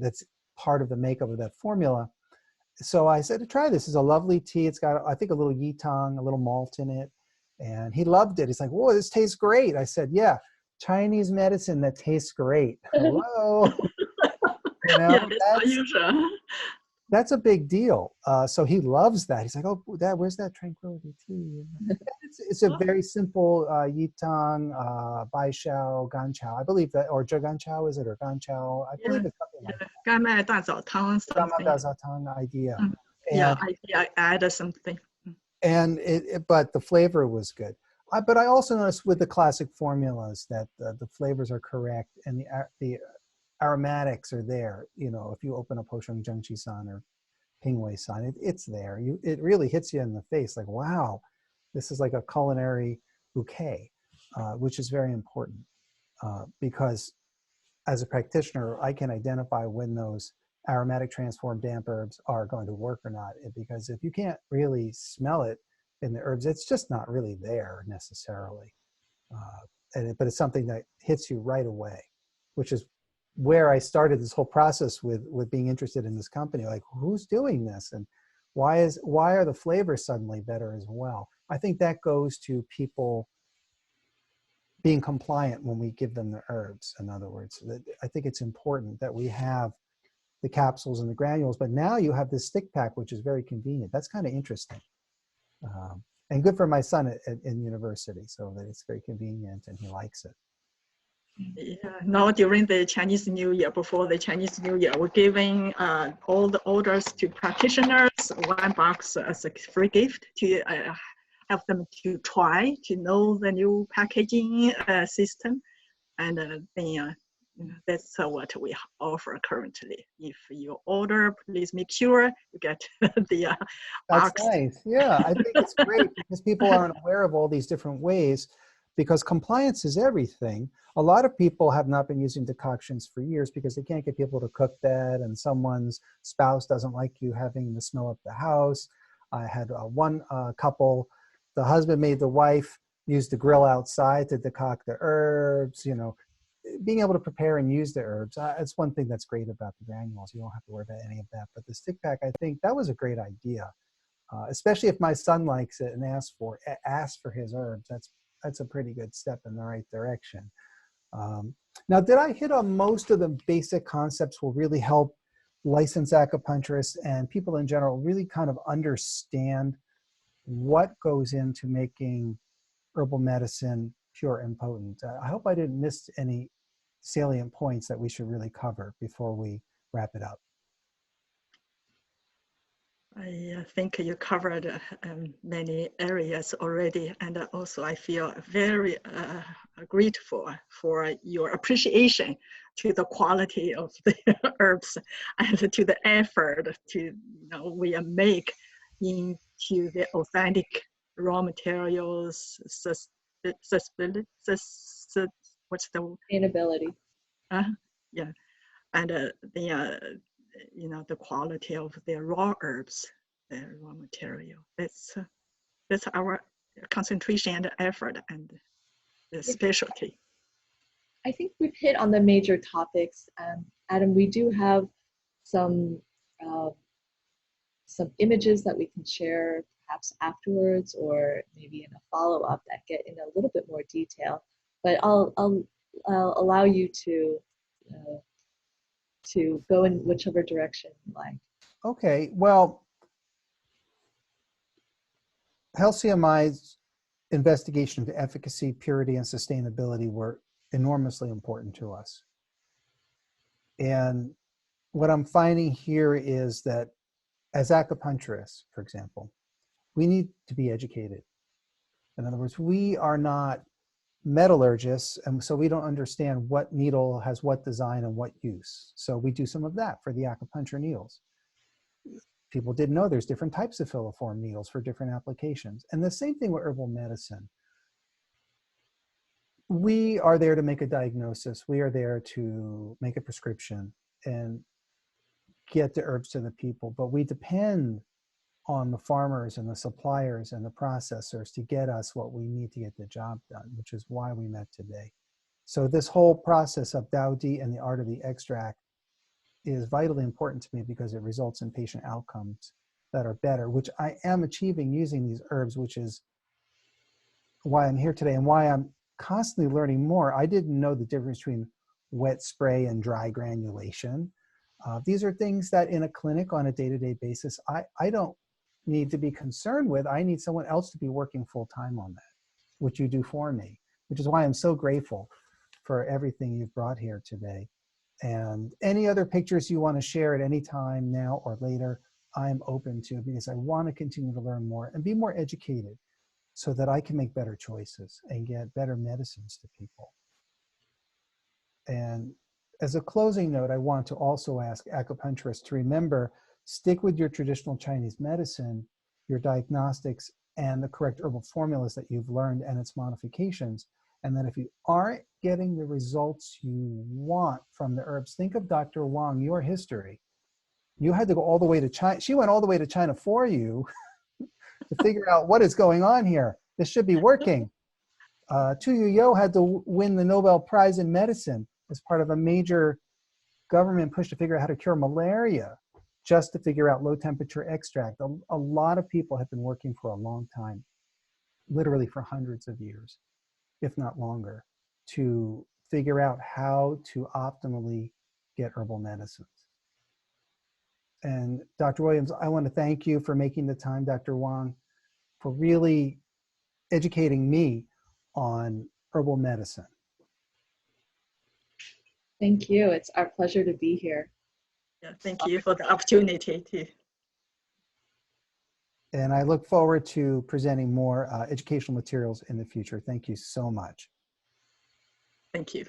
that's part of the makeup of that formula. So I said, try this. It's a lovely tea. It's got, I think, a little yitang, a little malt in it, and he loved it. He's like, "Whoa, this tastes great." I said, "Yeah, Chinese medicine that tastes great." Hello. Yeah, that's unusual. That's a big deal. So he loves that. He's like, "Oh, Dad, where's that tranquility tea?" It's a very simple yitang, bai xiao, gan chao. I believe that, or zhe gan chao, is it, or gan chao? I believe it's something like that. 甘麦大枣汤 something. Idea. Yeah, I added something. And but the flavor was good. But I also noticed with the classic formulas that the flavors are correct and the aromatics are there. If you open up Hosheng Zhengqi San or Pingwei San, it's there. It really hits you in the face, like, wow, this is like a culinary bouquet, which is very important because as a practitioner, I can identify when those aromatic transformed damp herbs are going to work or not. Because if you can't really smell it in the herbs, it's just not really there necessarily. But it's something that hits you right away, which is where I started this whole process with being interested in this company. Like, who's doing this, and why are the flavors suddenly better as well? I think that goes to people being compliant when we give them the herbs. In other words, I think it's important that we have the capsules and the granules, but now you have this stick pack, which is very convenient. That's kind of interesting. And good for my son in university, so that it's very convenient and he likes it. Yeah, now during the Chinese New Year, before the Chinese New Year, we're giving all the orders to practitioners, one box as a free gift to have them to try to know the new packaging system, and then that's what we offer currently. If you order, please make sure you get the box. That's nice. Yeah, I think it's great because people aren't aware of all these different ways, because compliance is everything. A lot of people have not been using decoctions for years because they can't get people to cook that, and someone's spouse doesn't like you having the smell of the house. I had one couple, the husband made the wife use the grill outside to decoct the herbs. Being able to prepare and use the herbs, it's one thing that's great about the granules. You don't have to worry about any of that. But the stick pack, I think that was a great idea, especially if my son likes it and asks for his herbs. That's a pretty good step in the right direction. Now, did I hit on most of the basic concepts will really help licensed acupuncturists and people in general really kind of understand what goes into making herbal medicine pure and potent? I hope I didn't miss any salient points that we should really cover before we wrap it up. I think you covered many areas already, and also I feel very grateful for your appreciation to the quality of the herbs and to the effort we make into the authentic raw materials, what's the Sustainability. Yeah, and the quality of the raw herbs, the raw material. That's our concentration and effort and the specialty. I think we've hit on the major topics. Adam, we do have some images that we can share perhaps afterwards, or maybe in a follow-up that get in a little bit more detail. But I'll allow you to go in whichever direction you like. Okay, well, HealthCMi's investigation of efficacy, purity, and sustainability were enormously important to us. And what I'm finding here is that as acupuncturists, for example, we need to be educated. In other words, we are not metallurgists, and so we don't understand what needle has what design and what use. So we do some of that for the acupuncture needles. People didn't know there's different types of filiform needles for different applications. And the same thing with herbal medicine. We are there to make a diagnosis. We are there to make a prescription and get the herbs to the people, but we depend on the farmers and the suppliers and the processors to get us what we need to get the job done, which is why we met today. So this whole process of Baudi and the art of the extract is vitally important to me because it results in patient outcomes that are better, which I am achieving using these herbs, which is why I'm here today and why I'm constantly learning more. I didn't know the difference between wet spray and dry granulation. These are things that in a clinic on a day-to-day basis, I don't need to be concerned with. I need someone else to be working full-time on that, which you do for me, which is why I'm so grateful for everything you've brought here today. And any other pictures you want to share at any time now or later, I'm open to, because I want to continue to learn more and be more educated so that I can make better choices and get better medicines to people. And as a closing note, I want to also ask acupuncturists to remember, stick with your traditional Chinese medicine, your diagnostics, and the correct herbal formulas that you've learned and its modifications. And then if you aren't getting the results you want from the herbs, think of Dr. Wang, your history. You had to go all the way to China. She went all the way to China for you to figure out what is going on here. This should be working. Tu Yo had to win the Nobel Prize in Medicine as part of a major government push to figure out how to cure malaria, just to figure out low temperature extract. A lot of people have been working for a long time, literally for hundreds of years, if not longer, to figure out how to optimally get herbal medicines. And Dr. Williams, I want to thank you for making the time, Dr. Wang, for really educating me on herbal medicine. Thank you. It's our pleasure to be here. Yeah, thank you for the opportunity to. And I look forward to presenting more educational materials in the future. Thank you so much. Thank you.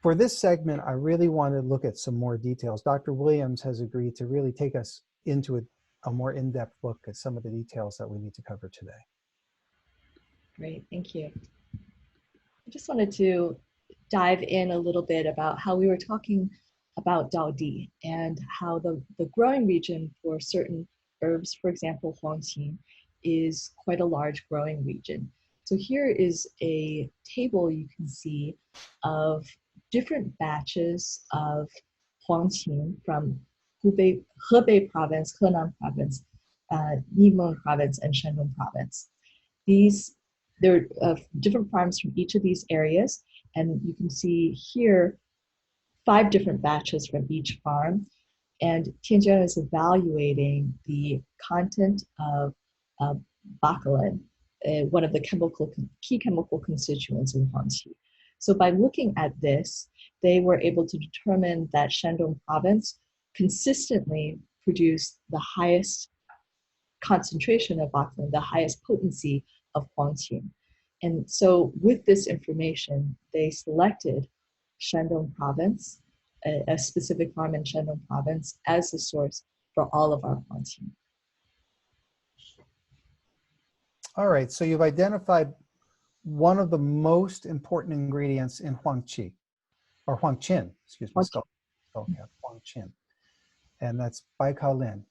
For this segment, I really want to look at some more details. Dr. Williams has agreed to really take us into a more in-depth look at some of the details that we need to cover today. Great, thank you. I just wanted to dive in a little bit about how we were talking about Baudi and how the growing region for certain herbs, for example, huangqin, is quite a large growing region. So here is a table you can see of different batches of huangqin from Hebei province, Henan province, Ningmen province, and Shandong province. There are different farms from each of these areas, and you can see here 5 different batches from each farm. And Tianjian is evaluating the content of bacillin, one of the key chemical constituents in huangqi. So by looking at this, they were able to determine that Shandong province consistently produced the highest concentration of bacillin, the highest potency of huangqin. And so with this information, they selected Shandong province, a specific farm in Shandong province, as the source for all of our huangqin. All right, so you've identified one of the most important ingredients in huangqi, or huangqin, excuse me, huangqin, and that's baikaolin.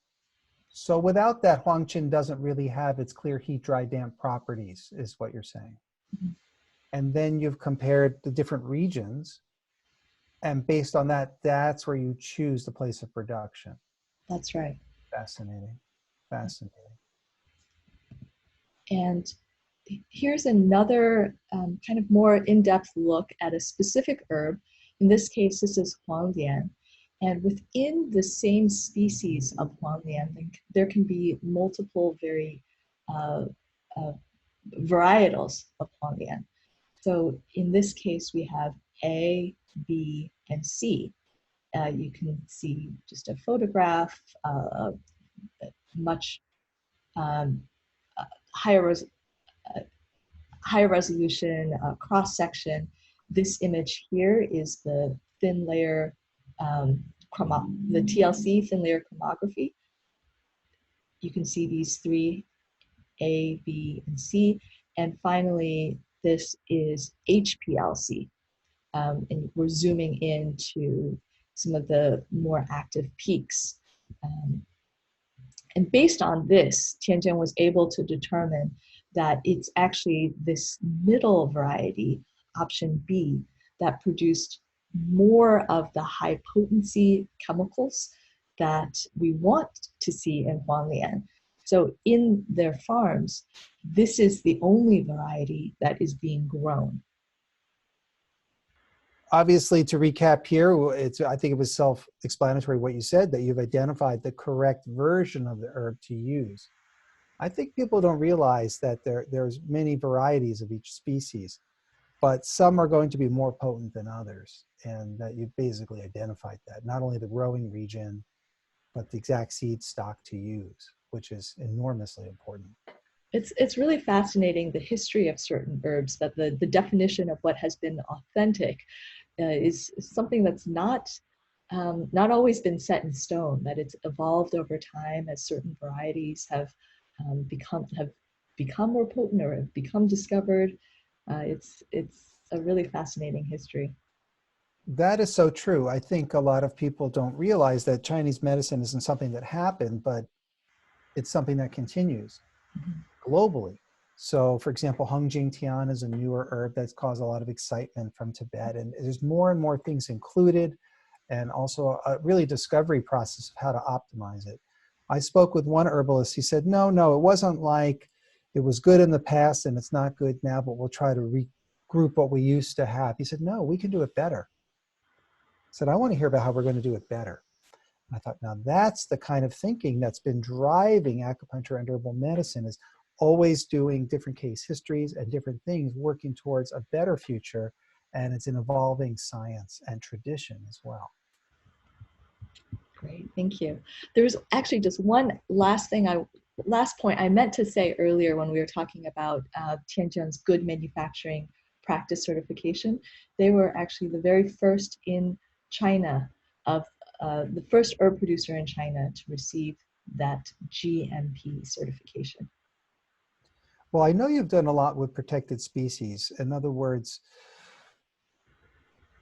So without that, huangqin doesn't really have its clear heat, dry, damp properties, is what you're saying. Mm-hmm. And then you've compared the different regions, and based on that, that's where you choose the place of production. That's right. Fascinating, fascinating. And here's another kind of more in-depth look at a specific herb. In this case, this is huanglian. And within the same species of Huanglian, there can be multiple uh, uh, varietals of Huanglian. So in this case, we have A, B, and C. You can see just a photograph, much um, higher, higher resolution cross section. This image here is the thin layer, the TLC, thin layer chromography. You can see these three, A, B, and C. And finally, this is HPLC. And we're zooming into some of the more active peaks. And based on this, Tianjin was able to determine that it's actually this middle variety, option B, that produced more of the high potency chemicals that we want to see in Huanglian. So in their farms, this is the only variety that is being grown. Obviously, to recap here, I think it was self-explanatory what you said, that you've identified the correct version of the herb to use. I think people don't realize that there's many varieties of each species, but some are going to be more potent than others, and that you've basically identified that. Not only the growing region, but the exact seed stock to use, which is enormously important. It's really fascinating, the history of certain herbs, that the definition of what has been authentic is something that's not always been set in stone, that it's evolved over time as certain varieties have become more potent or have become discovered. It's a really fascinating history. That is so true. I think a lot of people don't realize that Chinese medicine isn't something that happened, but it's something that continues globally. So, for example, Hung Jing Tian is a newer herb that's caused a lot of excitement from Tibet, and there's more and more things included, and also a really discovery process of how to optimize it. I spoke with one herbalist. He said, no, it wasn't like it was good in the past and it's not good now, but we'll try to regroup what we used to have. He said, no, we can do it better. I said, I want to hear about how we're going to do it better. I thought, now that's the kind of thinking that's been driving acupuncture and herbal medicine, is always doing different case histories and different things, working towards a better future. And it's an evolving science and tradition as well. Great, thank you. There's actually just one last point I meant to say earlier when we were talking about Tianjin's good manufacturing practice certification. They were actually the very first in China, the first herb producer in China to receive that GMP certification. Well, I know you've done a lot with protected species. In other words,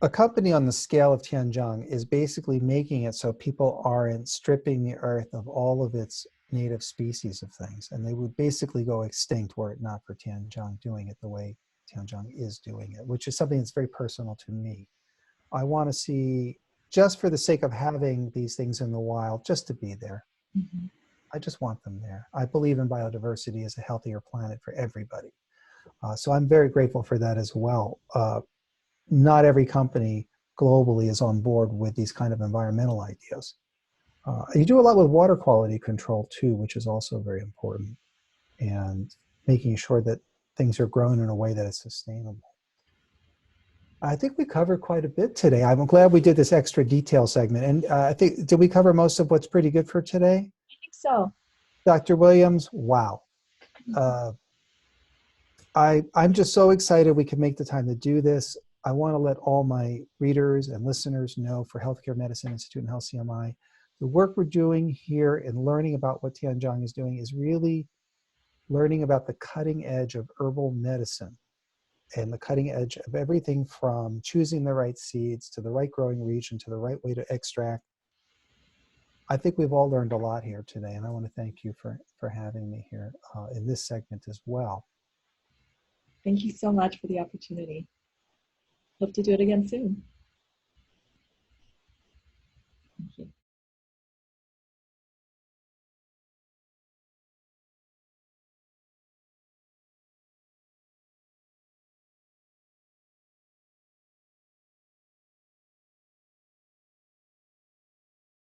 a company on the scale of Tianjin is basically making it so people aren't stripping the earth of all of its native species of things. And they would basically go extinct were it not for Tianjin doing it the way Tianjin is doing it, which is something that's very personal to me. I want to see, just for the sake of having these things in the wild, just to be there. Mm-hmm. I just want them there. I believe in biodiversity as a healthier planet for everybody. So I'm very grateful for that as well. Not every company globally is on board with these kind of environmental ideas. You do a lot with water quality control too, which is also very important, and making sure that things are grown in a way that is sustainable. I think we covered quite a bit today. I'm glad we did this extra detail segment. And I think, did we cover most of what's pretty good for today? I think so. Dr. Williams, wow. I'm just so excited we could make the time to do this. I want to let all my readers and listeners know, for Healthcare Medicine Institute and HealthCMi, the work we're doing here in learning about what Tianjin is doing is really learning about the cutting edge of herbal medicine, and the cutting edge of everything from choosing the right seeds to the right growing region to the right way to extract. I think we've all learned a lot here today, and I want to thank you for having me here in this segment as well. Thank you so much for the opportunity. Hope to do it again soon.